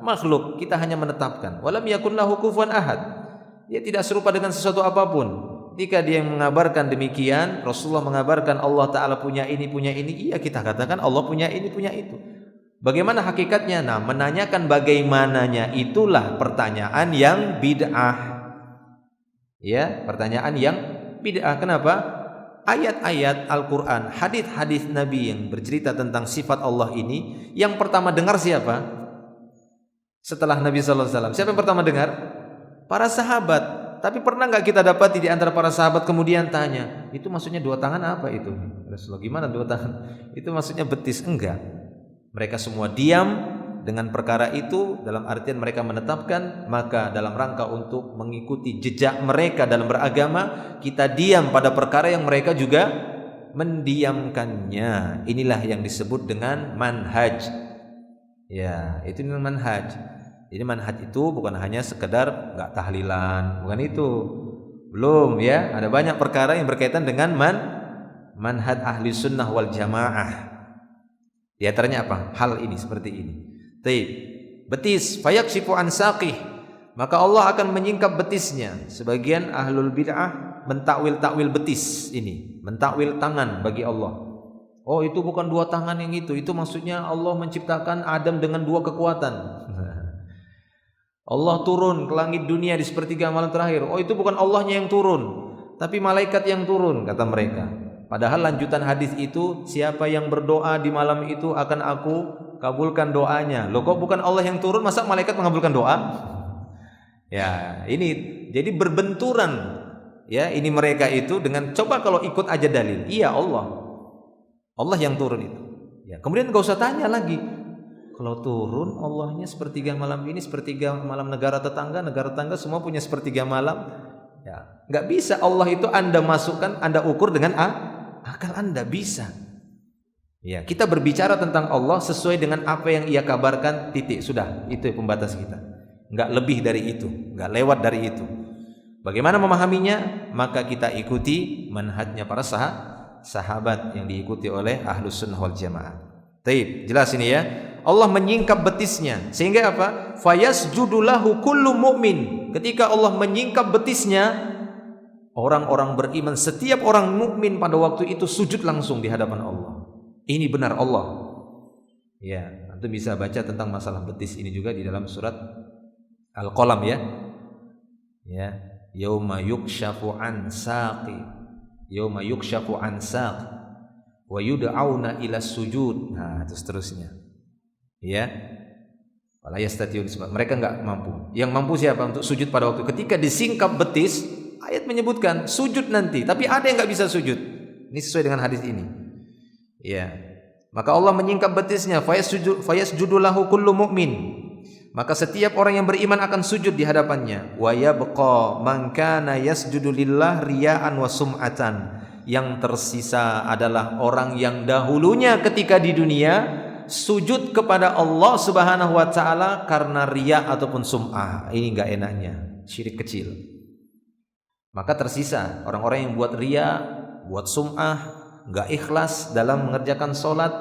makhluk. Kita hanya menetapkan walam yakun lahu kufuwan ahad. Dia tidak serupa dengan sesuatu apapun. Jika dia yang mengabarkan demikian, Rasulullah mengabarkan Allah Ta'ala punya ini, iya kita katakan Allah punya ini, punya itu. Bagaimana hakikatnya? Nah, menanyakan bagaimananya itulah pertanyaan yang bid'ah. Ya, pertanyaan yang bid'ah. Kenapa? Ayat-ayat Al-Quran, hadis-hadis Nabi yang bercerita tentang sifat Allah ini, yang pertama dengar siapa? Setelah Nabi SAW, siapa yang pertama dengar? Para sahabat. Tapi pernah nggak kita dapati di antara para sahabat kemudian tanya, itu maksudnya dua tangan apa itu? Rasulullah, gimana dua tangan? Itu maksudnya betis? Enggak. Mereka semua diam dengan perkara itu, dalam artian mereka menetapkan, maka dalam rangka untuk mengikuti jejak mereka dalam beragama, kita diam pada perkara yang mereka juga mendiamkannya. Inilah yang disebut dengan manhaj. Ya, itu manhaj. Jadi manhaj itu bukan hanya sekedar enggak tahlilan, bukan itu. Belum ya, ada banyak perkara yang berkaitan dengan manhaj ahli sunnah wal jamaah. Di antaranya apa? Hal ini seperti ini. Taib. Betis, fayakshifu an saqih. Maka Allah akan menyingkap betisnya. Sebagian ahlul bid'ah mentakwil-takwil betis ini, mentakwil tangan bagi Allah. Oh, itu bukan dua tangan yang itu maksudnya Allah menciptakan Adam dengan dua kekuatan. Allah turun ke langit dunia di sepertiga malam terakhir. Oh, itu bukan Allahnya yang turun, tapi malaikat yang turun, kata mereka. Padahal lanjutan hadis itu, siapa yang berdoa di malam itu akan aku kabulkan doanya. Loh, kok bukan Allah yang turun, masa malaikat mengabulkan doa? Ya, ini jadi berbenturan. Ya, ini mereka itu dengan coba kalau ikut aja dalil. Iya, Allah yang turun itu. Ya, kemudian enggak usah tanya lagi. Kalau turun Allahnya sepertiga malam ini, sepertiga malam negara tetangga semua punya sepertiga malam. Ya, enggak bisa Allah itu Anda masukkan, Anda ukur dengan akal Anda, bisa. Ya, kita berbicara tentang Allah sesuai dengan apa yang Ia kabarkan, titik, sudah. Itu pembatas kita. Enggak lebih dari itu, enggak lewat dari itu. Bagaimana memahaminya? Maka kita ikuti manhajnya para sahabat yang diikuti oleh Ahlus Sunnah wal Jamaah. Taib, jelas ini ya. Allah menyingkap betisnya sehingga apa? Fayasjudu lahu kullu mu'min. Ketika Allah menyingkap betisnya, orang-orang beriman, setiap orang mukmin pada waktu itu sujud langsung di hadapan Allah. Ini benar Allah. Ya, antum bisa baca tentang masalah betis ini juga di dalam surat Al-Qalam ya. Ya, yauma yukshafu an saqi. Yauma yukshafu an saq wa yud'auna ila sujud. Nah, terus seterusnya. Ya. Wala yastati'un, mereka enggak mampu. Yang mampu siapa untuk sujud pada waktu ketika disingkap betis? Ayat menyebutkan sujud nanti, tapi ada yang enggak bisa sujud. Ini sesuai dengan hadis ini. Ya. Maka Allah menyingkap betisnya, fayasjudu lahu kullu mu'min. Maka setiap orang yang beriman akan sujud di hadapannya. Wa yabqa man kana yasjudu lillah riya'an wa sum'atan. Yang tersisa adalah orang yang dahulunya ketika di dunia sujud kepada Allah Subhanahu wa taala karena riya ataupun sum'ah. Ini enggak enaknya, syirik kecil. Maka tersisa orang-orang yang buat riya, buat sum'ah, enggak ikhlas dalam mengerjakan salat,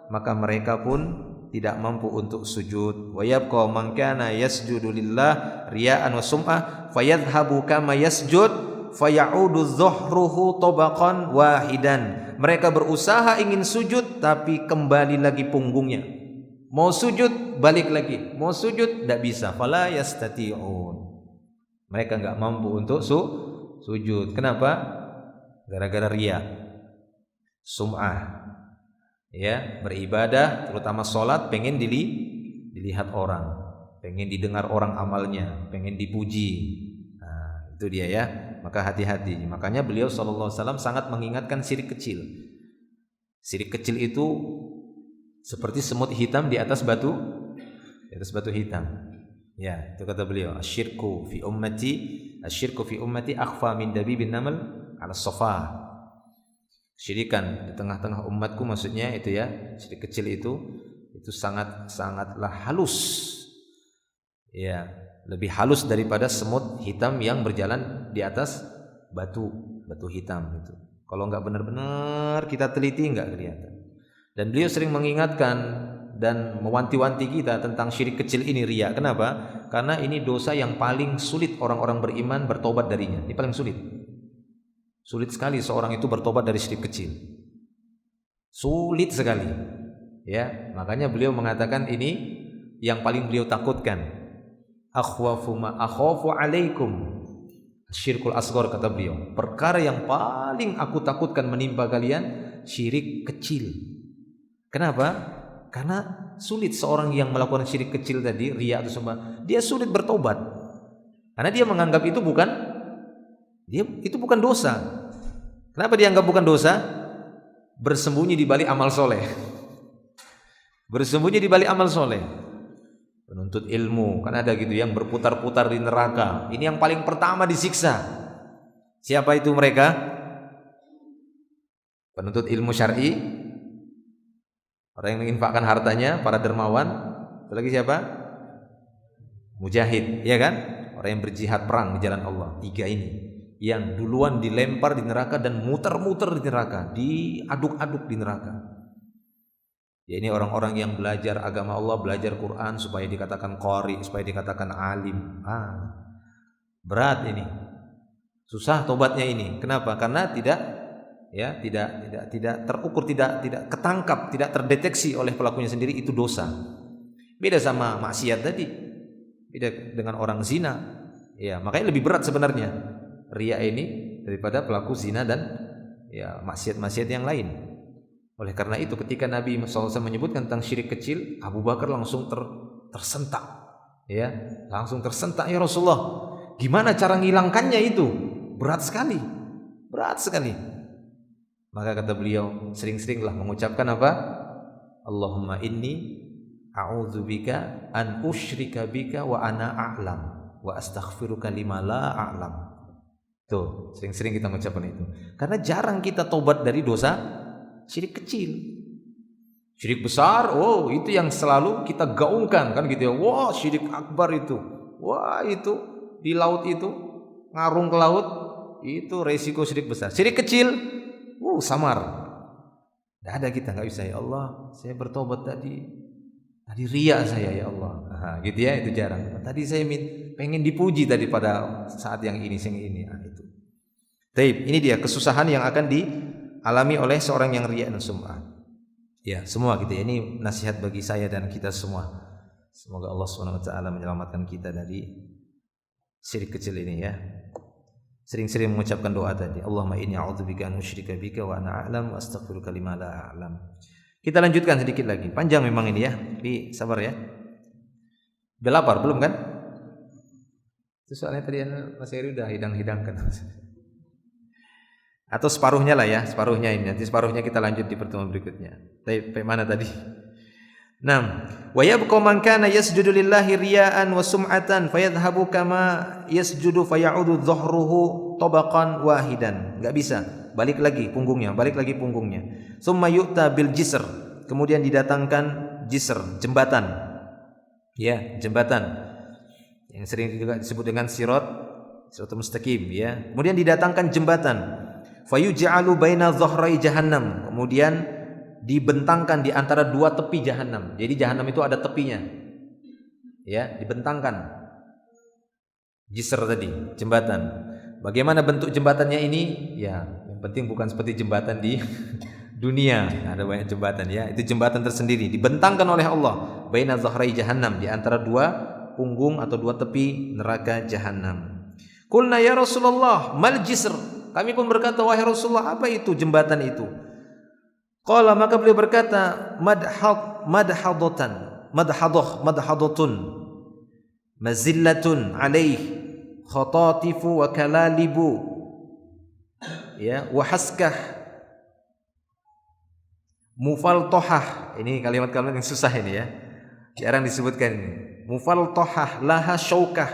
maka mereka pun tidak mampu untuk sujud. Wa yabqa man kana yasjudu lillah riya'an wa sum'ah fayadhhabu kama yasjud fayaudu dhuhruhu tabaqan wahidan. Mereka berusaha ingin sujud tapi kembali lagi punggungnya. Mau sujud balik lagi, mau sujud tidak bisa. Fala yastati'un. Mereka enggak mampu untuk sujud. Kenapa? Gara-gara riya, sum'ah. Ya, beribadah terutama salat pengen dilihat orang, pengen didengar orang amalnya, pengen dipuji. Nah, itu dia ya. Maka hati-hati. Makanya beliau sallallahu alaihi wasallam sangat mengingatkan syirik kecil. Syirik kecil itu seperti semut hitam di atas batu hitam. Ya, itu kata beliau, asyirku fi ummati akhfa min dabibin namal 'ala safa. Syirikan di tengah-tengah umatku, maksudnya itu ya, syirik kecil itu itu sangatlah halus. Ya, lebih halus daripada semut hitam yang berjalan di atas batu hitam itu. Kalau nggak benar-benar kita teliti nggak kelihatan. Dan beliau sering mengingatkan dan mewanti-wanti kita tentang syirik kecil ini, riya. Kenapa? Karena ini dosa yang paling sulit orang-orang beriman bertobat darinya. Ini paling sulit. Sulit sekali seorang itu bertobat dari syirik kecil. Sulit sekali. Ya, makanya beliau mengatakan ini yang paling beliau takutkan. Akhafu alaikum syirkul asghar, kata beliau. Perkara yang paling aku takutkan menimpa kalian syirik kecil. Kenapa? Karena sulit seorang yang melakukan syirik kecil tadi, riya atau sembah, dia sulit bertobat. Karena dia menganggap itu bukan dosa. Kenapa dianggap bukan dosa? Bersembunyi di balik amal soleh. Bersembunyi di balik amal soleh. Penuntut ilmu, kan ada gitu yang berputar-putar di neraka. Ini yang paling pertama disiksa. Siapa itu mereka? Penuntut ilmu syar'i, orang yang menginfakkan hartanya, para dermawan. Itu lagi siapa? Mujahid, ya kan? Orang yang berjihad perang di jalan Allah. 3 ini yang duluan dilempar di neraka dan muter-muter di neraka, diaduk-aduk di neraka. Ya, ini orang-orang yang belajar agama Allah, belajar Quran supaya dikatakan qari, supaya dikatakan alim. Berat ini. Susah tobatnya ini. Kenapa? Karena tidak terukur, tidak ketangkap, tidak terdeteksi oleh pelakunya sendiri, itu dosa. Beda sama maksiat tadi. Beda dengan orang zina. Ya, makanya lebih berat sebenarnya riya ini daripada pelaku zina dan ya maksiat-maksiat yang lain. Oleh karena itu ketika Nabi SAW menyebutkan tentang syirik kecil, Abu Bakar langsung tersentak. Ya, langsung tersentak, ya Rasulullah, gimana cara ngilangkannya itu? Berat sekali. Berat sekali. Maka kata beliau, sering-seringlah mengucapkan apa? Allahumma inni a'udzubika an usyrika bika wa ana a'lam wa astaghfiruka lima la a'lam. Tuh, sering-sering kita mengucapkan itu. Karena jarang kita tobat dari dosa syirik kecil. Syirik besar, itu yang selalu kita gaungkan kan gitu ya. Wah, syirik akbar itu. Wah, itu di laut itu, ngarung ke laut, itu resiko syirik besar. Syirik kecil, samar. Tidak ada, kita nggak bisa. Ya Allah, saya bertobat tadi riya saya, ya Allah. Gitu ya, itu jarang. Tadi saya pengen dipuji tadi pada saat yang ini, itu. Taib, ini dia kesusahan yang akan dialami oleh seorang yang riya dan sum'ah. Ya, semua gitu ya. Ini nasihat bagi saya dan kita semua. Semoga Allah SWT menyelamatkan kita dari syirik kecil ini ya. Sering-sering mengucapkan doa tadi. Allahumma inni a'udzubika an usyrika bika wa ana a'lam wa astaghfiruka lima la a'lam. Kita lanjutkan sedikit lagi. Panjang memang ini ya. Tapi sabar ya. Udah lapar belum kan? Itu soalnya tadi Mas Heri udah hidang-hidangkan. Atau separuhnya lah ya, separuhnya ini. Nanti separuhnya kita lanjut di pertemuan berikutnya. Tapi mana tadi? 6. Wa yabqa man kana yasjudu lillahi riya'an wa sum'atan fayadhhabu kama yasjudu faya'udu dhahruhu tabaqan wahidan. Enggak bisa. Balik lagi punggungnya. Summa yu'ta bil jisr. Kemudian didatangkan jisr, jembatan. Ya, jembatan. Yang sering juga disebut dengan siratul mustaqim ya. Kemudian didatangkan jembatan. Fayuj'alu baina dhahrai jahannam. Kemudian dibentangkan di antara 2 tepi jahanam. Jadi jahanam itu ada tepinya. Ya, dibentangkan. Jisr tadi, jembatan. Bagaimana bentuk jembatannya ini? Ya, yang penting bukan seperti jembatan di dunia. Ada banyak jembatan ya. Itu jembatan tersendiri, dibentangkan oleh Allah baina dhahrai jahannam, di antara 2 punggung atau 2 tepi neraka jahanam. Qulna ya Rasulullah, mal jisr? Kami pun berkata, wahai Rasulullah, apa itu jembatan itu? Qala, maka beliau berkata, madhadatun mazillatun alaih khatatifu wa kalalibu ya wa haskah mufaltohah. Ini kalimat-kalimat yang susah ini ya, jarang disebutkan ini. Mufaltohah laha syaukah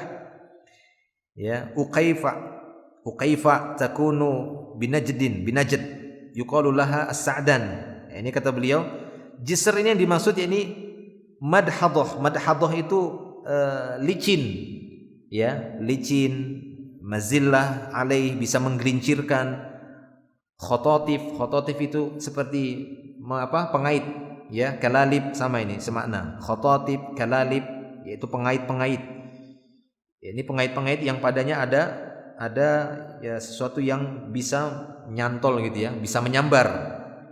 ya uqaifa takunu binajd yuqalu laha as-sa'dan. Ini kata beliau, jisr ini yang dimaksud ini Madhadah itu licin, ya, licin. Mazillah alaih, bisa menggelincirkan. Khototif itu seperti pengait, ya. Kalalib sama ini semakna. Khototif, kalalib, yaitu pengait-pengait. Ini pengait-pengait yang padanya ada ya sesuatu yang bisa nyantol gitu ya, bisa menyambar,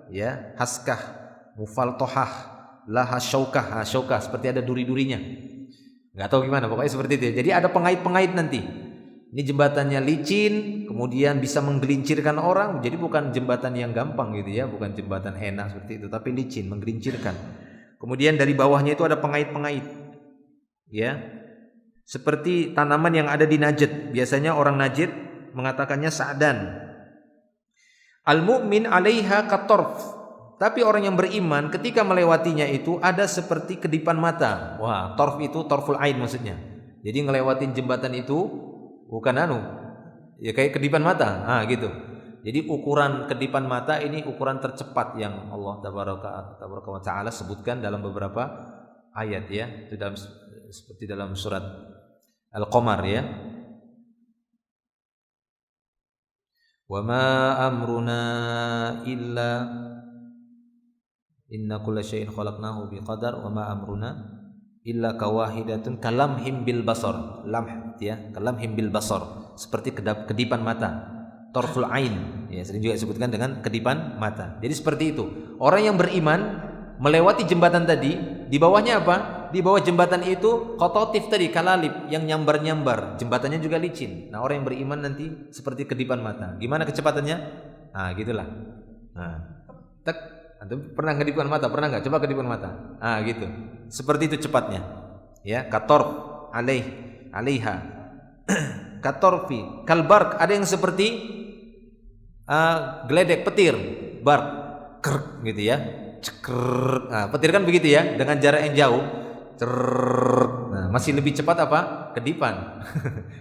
ya. Haskah, mufaltohah, laha syaukah, syaukah seperti ada duri-durinya. Nggak tahu gimana, pokoknya seperti itu. Jadi ada pengait-pengait nanti. Ini jembatannya licin, kemudian bisa menggelincirkan orang. Jadi bukan jembatan yang gampang gitu ya, bukan jembatan enak seperti itu, tapi licin, menggelincirkan. Kemudian dari bawahnya itu ada pengait-pengait, ya. Seperti tanaman yang ada di Najd. Biasanya orang Najd mengatakannya sa'dan. Al-mu'min 'alaiha katorf. Tapi orang yang beriman ketika melewatinya itu ada seperti kedipan mata. Wah, torf itu torful ain maksudnya. Jadi ngelewatin jembatan itu bukan ya kayak kedipan mata. Gitu. Jadi ukuran kedipan mata ini ukuran tercepat yang Allah tabaraka wa taala sebutkan dalam beberapa ayat, ya. Itu seperti dalam surat Al-Qamar, ya. Wa ma amruna illa inna kulla syai'in khalaqnahu biqadar wa ma amruna illa kawahidatun kalamhim bil basar. Lamh, ya, kalamhim bil basar, seperti kedipan mata. Torful ain, ya, sering juga disebutkan dengan kedipan mata. Jadi seperti itu. Orang yang beriman melewati jembatan tadi, di bawahnya apa? Di bawah jembatan itu khototif tadi, kalalib, yang nyambar-nyambar. Jembatannya juga licin. Nah, orang yang beriman nanti seperti kedipan mata. Gimana kecepatannya? Gitulah. Tak, antum pernah kedipan mata? Pernah nggak? Coba kedipan mata. Gitu. Seperti itu cepatnya. Ya, katorf alaiha. Katorfi, kalbark, ada yang seperti geledek petir, bark, krk, gitu ya. Petir kan begitu ya, dengan jarak yang jauh. Masih lebih cepat apa? Kedipan.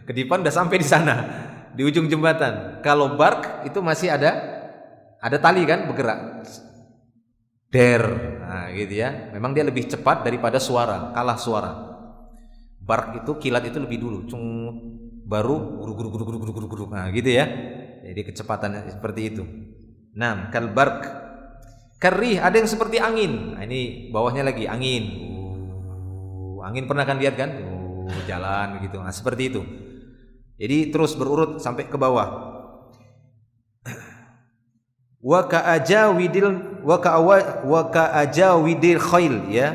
Kedipan udah sampai di sana, di ujung jembatan. Kalau bark itu masih ada tali kan, bergerak. Gitu ya. Memang dia lebih cepat daripada suara, kalah suara. Bark itu, kilat itu lebih dulu, baru guru. Gitu ya. Jadi kecepatannya seperti itu. Kalbark. Karih, ada yang seperti angin. Ini bawahnya lagi angin. Angin pernah kan lihat kan? Jalan begitu. Seperti itu. Jadi terus berurut sampai ke bawah. Wa ka'ajawidil khail, ya.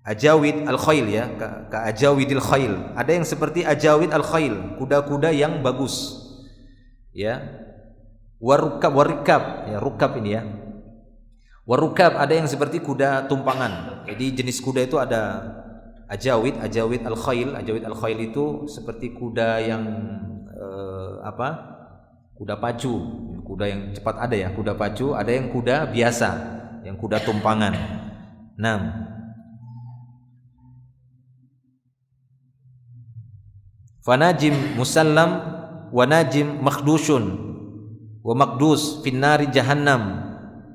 Ajawid al-khail, ya. Ka'ajawidil khail. Ada yang seperti ajawid al-khail, kuda-kuda yang bagus. Ya. Warikab, ya, rukab ini ya. Warukab, ada yang seperti kuda tumpangan. Jadi jenis kuda itu ada ajawid al-khail. Ajawid al-khail itu seperti kuda yang kuda pacu. Kuda yang cepat ada ya, kuda pacu, ada yang kuda biasa, yang kuda tumpangan. Fanajim musallam wa najim makhdushun wa makdus finnari jahannam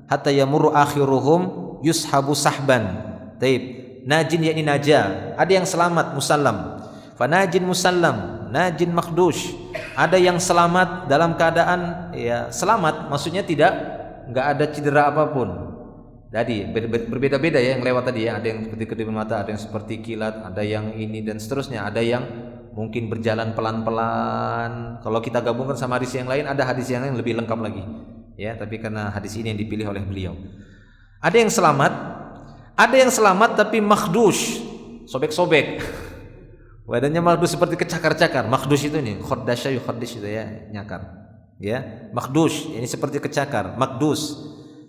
hatta yamurru akhiruhum yushabu sahban. Taib. Najin yakni naja, ada yang selamat, musallam. Fanajin musallam, najin makhdush. Ada yang selamat dalam keadaan ya selamat, maksudnya enggak ada cedera apapun. Jadi berbeda-beda ya yang lewat tadi ya, ada yang seperti kedip mata, ada yang seperti kilat, ada yang ini dan seterusnya, ada yang mungkin berjalan pelan-pelan. Kalau kita gabungkan sama hadis yang lain, ada hadis yang lain lebih lengkap lagi. Ya, tapi karena hadis ini yang dipilih oleh beliau. Ada yang selamat tapi makhdush, sobek-sobek. Badannya makhdush seperti kecakar-cakar. Makhdush itu nih, khaddasya yukhaddish itu ya, nyakar. Ya, makhdush ini seperti kecakar, makdus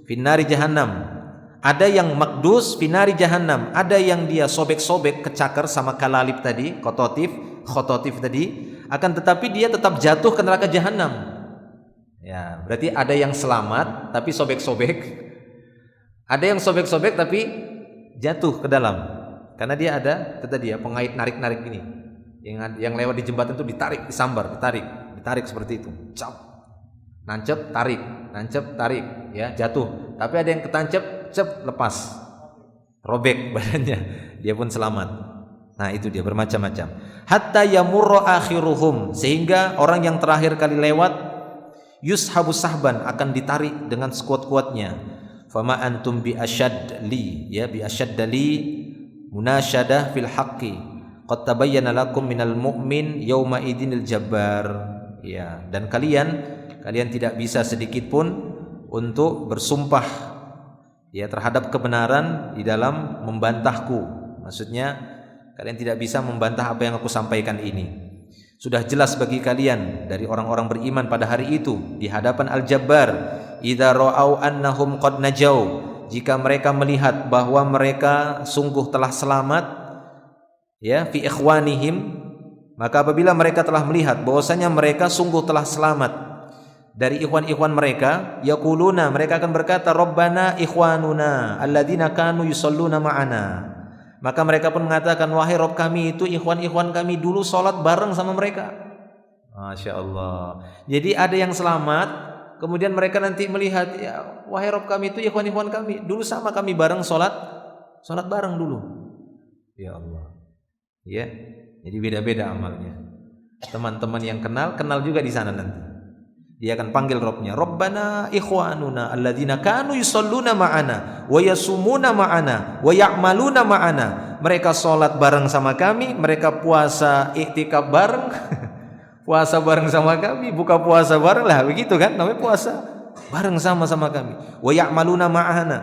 finari jahannam. Ada yang makdus finari jahannam, ada yang dia sobek-sobek kecakar sama kalalib tadi, khototif tadi, akan tetapi dia tetap jatuh ke neraka jahannam. Ya, berarti ada yang selamat tapi sobek-sobek. Ada yang sobek-sobek tapi jatuh ke dalam. Karena dia ada tadi ya pengait narik-narik ini. Yang lewat di jembatan itu ditarik, disambar, ditarik seperti itu. Cap. Nancep, tarik, ya, jatuh. Tapi ada yang ketancep, cep, lepas. robek badannya, dia pun selamat. Nah itu dia, bermacam-macam. Hatta yamurra akhiruhum, sehingga orang yang terakhir kali lewat, yushabu sahban, akan ditarik dengan sekuat-kuatnya. Fama antum bi asyad li, ya, bi asyad li munasyadah fil haqqi qad tabayyana lakum minal mu'min yauma idinil jabbar. Ya, dan kalian tidak bisa sedikit pun untuk bersumpah ya terhadap kebenaran di dalam membantahku. Maksudnya kalian tidak bisa membantah apa yang aku sampaikan ini. Sudah jelas bagi kalian dari orang-orang beriman pada hari itu di hadapan Al-Jabbar, idza ra'au annahum qad najau, jika mereka melihat bahwa mereka sungguh telah selamat ya fi ikhwanihim, maka apabila mereka telah melihat bahwasanya mereka sungguh telah selamat dari ikhwan-ikhwan mereka, yaquluna, mereka akan berkata, Rabbana ikhwanuna alladzina kanu yusalluna ma'ana. Maka mereka pun mengatakan, wahai Rabb kami, itu ikhwan-ikhwan kami dulu sholat bareng sama mereka. Masya Allah. Jadi ada yang selamat, kemudian mereka nanti melihat, ya, wahai Rabb kami, itu ikhwan-ikhwan kami dulu sama kami bareng sholat bareng dulu. Ya Allah. Ya, jadi beda-beda amalnya. Teman-teman yang kenal juga di sana nanti. Dia akan panggil Rabbnya, Rabbana ikhwanuna alladzina kanu yusalluna ma'ana wa yasumuna ma'ana wa ya'maluna ma'ana. Mereka sholat bareng sama kami, mereka puasa iktikaf bareng, puasa bareng sama kami, buka puasa bareng lah, begitu kan? Namanya puasa bareng sama kami. Wa ya'maluna ma'ana.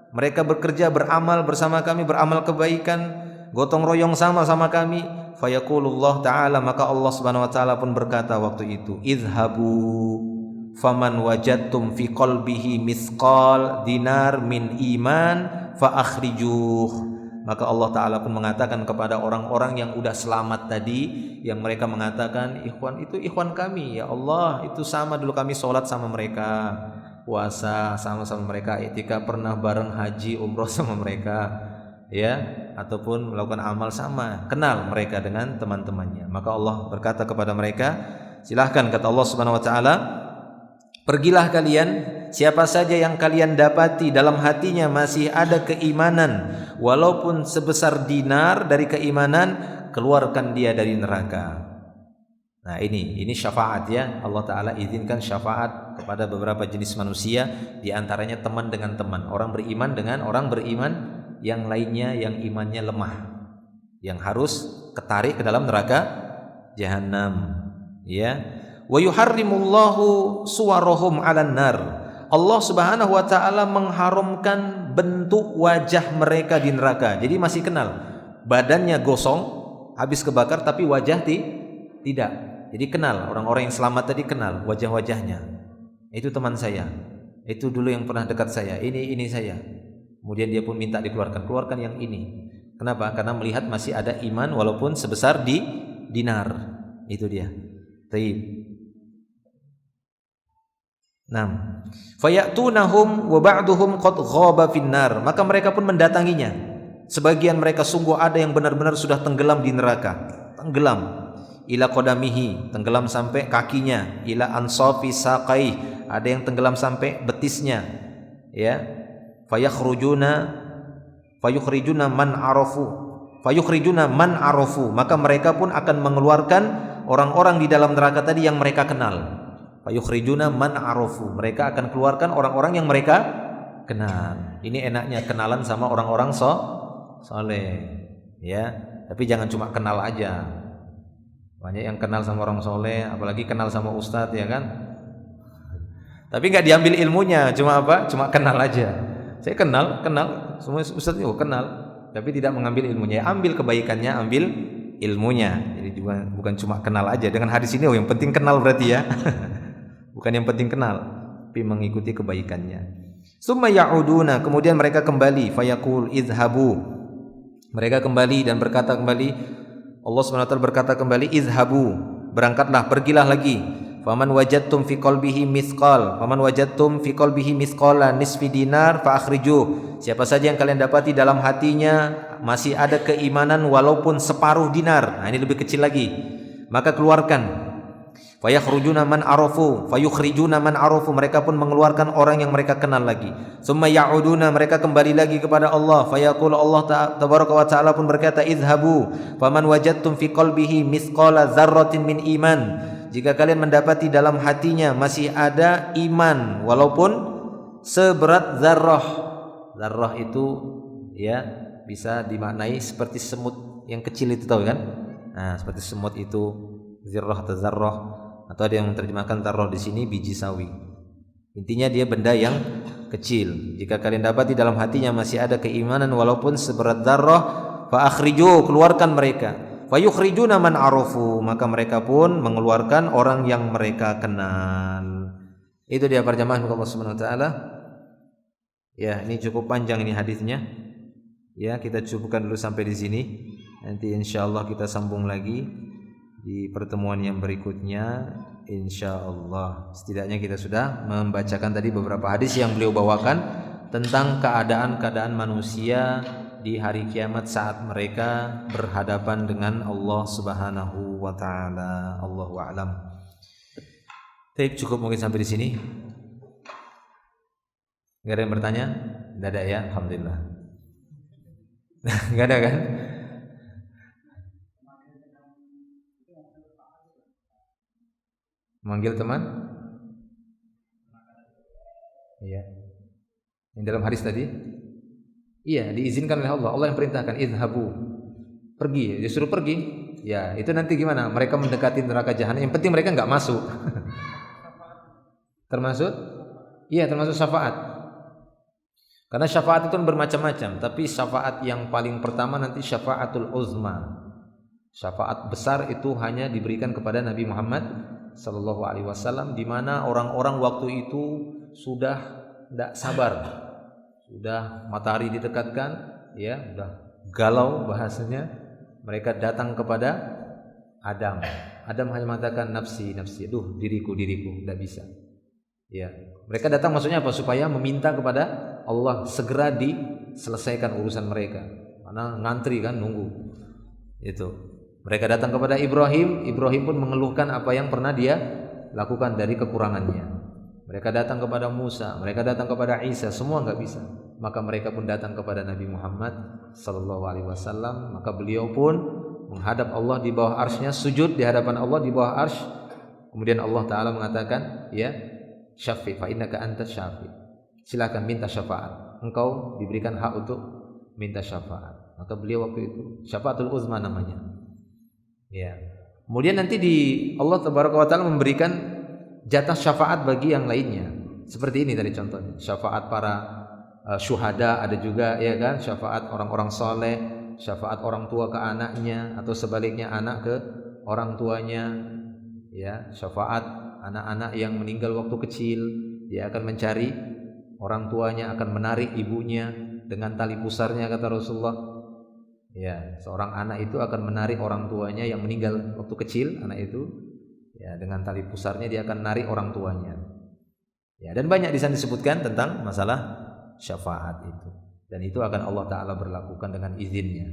Mereka bekerja, beramal bersama kami, beramal kebaikan, gotong royong sama kami. Fayaqulullah ta'ala, maka Allah subhanahu wa ta'ala pun berkata waktu itu, idhabu faman wajadtum fi qalbihi mithqal dinar min iman fa akhrijuh. Maka Allah ta'ala pun mengatakan kepada orang-orang yang udah selamat tadi, yang mereka mengatakan, ikhwan itu ikhwan kami, ya Allah, itu sama dulu kami sholat sama mereka, puasa sama mereka, iktikaf pernah bareng, haji umroh sama mereka, ya, ataupun melakukan amal sama, kenal mereka dengan teman-temannya. Maka Allah berkata kepada mereka, silahkan, kata Allah subhanahu wa ta'ala, pergilah kalian, siapa saja yang kalian dapati dalam hatinya masih ada keimanan walaupun sebesar dinar dari keimanan, keluarkan dia dari neraka. Nah ini syafaat ya, Allah Ta'ala izinkan syafaat kepada beberapa jenis manusia, diantaranya teman dengan teman, orang beriman dengan orang beriman yang lainnya yang imannya lemah, yang harus ketarik ke dalam neraka jahanam, ya. Wa yuharrimullahu suwarahum 'alan nar. Allah Subhanahu wa taala mengharamkan bentuk wajah mereka di neraka. Jadi masih kenal, badannya gosong habis kebakar tapi wajah tidak. Jadi kenal, orang-orang yang selamat tadi kenal wajah-wajahnya. Itu teman saya, itu dulu yang pernah dekat saya, ini saya. Kemudian dia pun minta keluarkan yang ini. Kenapa? Karena melihat masih ada iman walaupun sebesar dinar. Itu dia. Taib. 6. Fayatunahum wa ba'duhum qad ghaba finnar. Maka mereka pun mendatanginya. Sebagian mereka sungguh ada yang benar-benar sudah tenggelam di neraka. Tenggelam. Ila qadamihi, tenggelam sampai kakinya. Ila ansafi saqai, ada yang tenggelam sampai betisnya. Ya. Fayukhrijuna man arafu, maka mereka pun akan mengeluarkan orang-orang di dalam neraka tadi yang mereka kenal. Fayukhrijuna man arafu, mereka akan keluarkan orang-orang yang mereka kenal. Ini enaknya kenalan sama orang-orang soleh, ya. Tapi jangan cuma kenal aja. Banyak yang kenal sama orang soleh, apalagi kenal sama ustadz, ya kan. Tapi nggak diambil ilmunya, cuma apa? Cuma kenal aja. Saya kenal, semua ustadz juga kenal, tapi tidak mengambil ilmunya. Ambil kebaikannya, ambil ilmunya. Jadi juga bukan cuma kenal aja. Dengan hadis ini, yang penting kenal berarti ya. Bukan yang penting kenal, tapi mengikuti kebaikannya. Summa ya'uduna, kemudian mereka kembali, fayaqul izhabu. Mereka kembali dan berkata kembali, Allah SWT berkata kembali, izhabu, berangkatlah, pergilah lagi. Faman wajadtum fi qalbihi mithqal, faman wajadtum fi qalbihi mithqala nisfi dinar fa akhrijuh. Siapa saja yang kalian dapati dalam hatinya masih ada keimanan walaupun separuh dinar. Nah, ini lebih kecil lagi. Maka keluarkan. Fayakhrujuna man arafu, fayukhrijuna man arafu, mereka pun mengeluarkan orang yang mereka kenal lagi. Tsumma ya'uduna, mereka kembali lagi kepada Allah. Fayaqulu Allah tabaraka wa ta'ala pun berkata, idhabu faman wajadtum fi qalbihi mithqala dzarratin min iman. Jika kalian mendapati dalam hatinya masih ada iman walaupun seberat zarrah. Zarrah itu ya bisa dimaknai seperti semut yang kecil itu, tahu kan? Nah, seperti semut itu, zirrah atau zarrah, atau ada yang menerjemahkan zarrah di sini biji sawi. Intinya dia benda yang kecil. Jika kalian dapati dalam hatinya masih ada keimanan walaupun seberat zarrah, fa akhriju, keluarkan mereka. Fa yukhrijuna man arafu, maka mereka pun mengeluarkan orang yang mereka kenal. Itu dia perjamaah Allah Subhanahu wa taala. Ya, ini cukup panjang ini hadisnya. Ya, kita cukupkan dulu sampai di sini. Nanti insyaallah kita sambung lagi di pertemuan yang berikutnya, insyaallah. Setidaknya kita sudah membacakan tadi beberapa hadis yang beliau bawakan tentang keadaan-keadaan manusia di hari kiamat saat mereka berhadapan dengan Allah Subhanahu wa taala. Allahu a'lam. Baik, cukup mungkin sampai di sini. Enggak ada yang bertanya? Enggak ada ya, alhamdulillah. Enggak ada kan? Manggil teman? Iya. Yang dalam hadis tadi? Iya, diizinkan oleh Allah. Allah yang perintahkan, idhabu. Pergi, disuruh pergi. Ya, itu nanti gimana? Mereka mendekati neraka jahanam. Yang penting mereka enggak masuk. Termasuk? Iya, termasuk syafaat. Karena syafaat itu bermacam-macam, tapi syafaat yang paling pertama nanti syafaatul uzma. Syafaat besar itu hanya diberikan kepada Nabi Muhammad sallallahu alaihi wasallam, di mana orang-orang waktu itu sudah tidak sabar, sudah matahari didekatkan, ya, sudah galau bahasanya. Mereka datang kepada Adam. Adam hanya mengatakan nafsi, nafsi, aduh diriku, diriku, tidak bisa. Ya, mereka datang maksudnya apa? Supaya meminta kepada Allah segera diselesaikan urusan mereka. Karena ngantri kan, nunggu. Itu. Mereka datang kepada Ibrahim, Ibrahim pun mengeluhkan apa yang pernah dia lakukan dari kekurangannya. Mereka datang kepada Musa, mereka datang kepada Isa, semua enggak bisa. Maka mereka pun datang kepada Nabi Muhammad sallallahu alaihi wasallam, maka beliau pun menghadap Allah di bawah arsy-Nya, sujud di hadapan Allah di bawah arsy. Kemudian Allah taala mengatakan, ya, syafi fa innaka antas syafi. Silakan minta syafaat. Engkau diberikan hak untuk minta syafaat. Maka beliau waktu itu syafaatul uzma namanya. Ya. Kemudian nanti di Allah tabaraka wa taala memberikan jatah syafaat bagi yang lainnya. Seperti ini tadi contohnya. Syafaat para syuhada ada juga, ya kan? Syafaat orang-orang soleh, syafaat orang tua ke anaknya, atau sebaliknya anak ke orang tuanya. Ya, syafaat anak-anak yang meninggal waktu kecil, dia akan mencari orang tuanya, akan menarik ibunya dengan tali pusarnya, kata Rasulullah. Ya, seorang anak itu akan menarik orang tuanya yang meninggal waktu kecil, anak itu, ya, dengan tali pusarnya dia akan menarik orang tuanya. Ya, dan banyak di sana disebutkan tentang masalah syafaat itu. Dan itu akan Allah taala berlakukan dengan izinnya.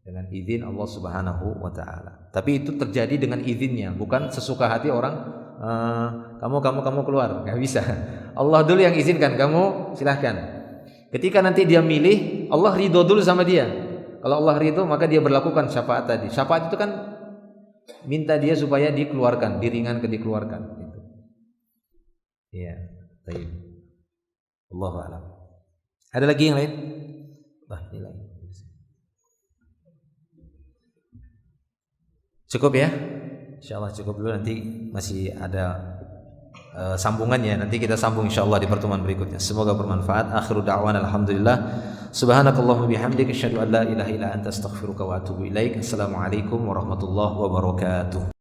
Dengan izin Allah Subhanahu wa taala. Tapi itu terjadi dengan izinnya, bukan sesuka hati orang. Kamu keluar, nggak bisa. Allah dulu yang izinkan, kamu silahkan. Ketika nanti dia milih, Allah ridho dulu sama dia. Kalau Allah ridho, maka dia berlakukan syafaat tadi. Syafaat itu kan minta dia supaya dikeluarkan, diringankan, dikeluarkan. Gitu. Ya, baik. Allahu a'lam. Ada lagi yang lain? Ini lagi. Cukup ya? Insyaallah cukup dulu, nanti masih ada sambungannya. Nanti kita sambung insyaallah di pertemuan berikutnya. Semoga bermanfaat. Akhiru da'wana alhamdulillah. Subhanakallahumma bihamdika asyhadu an la ilaha illa anta astaghfiruka wa atubu ilaik. Assalamualaikum warahmatullahi wabarakatuh.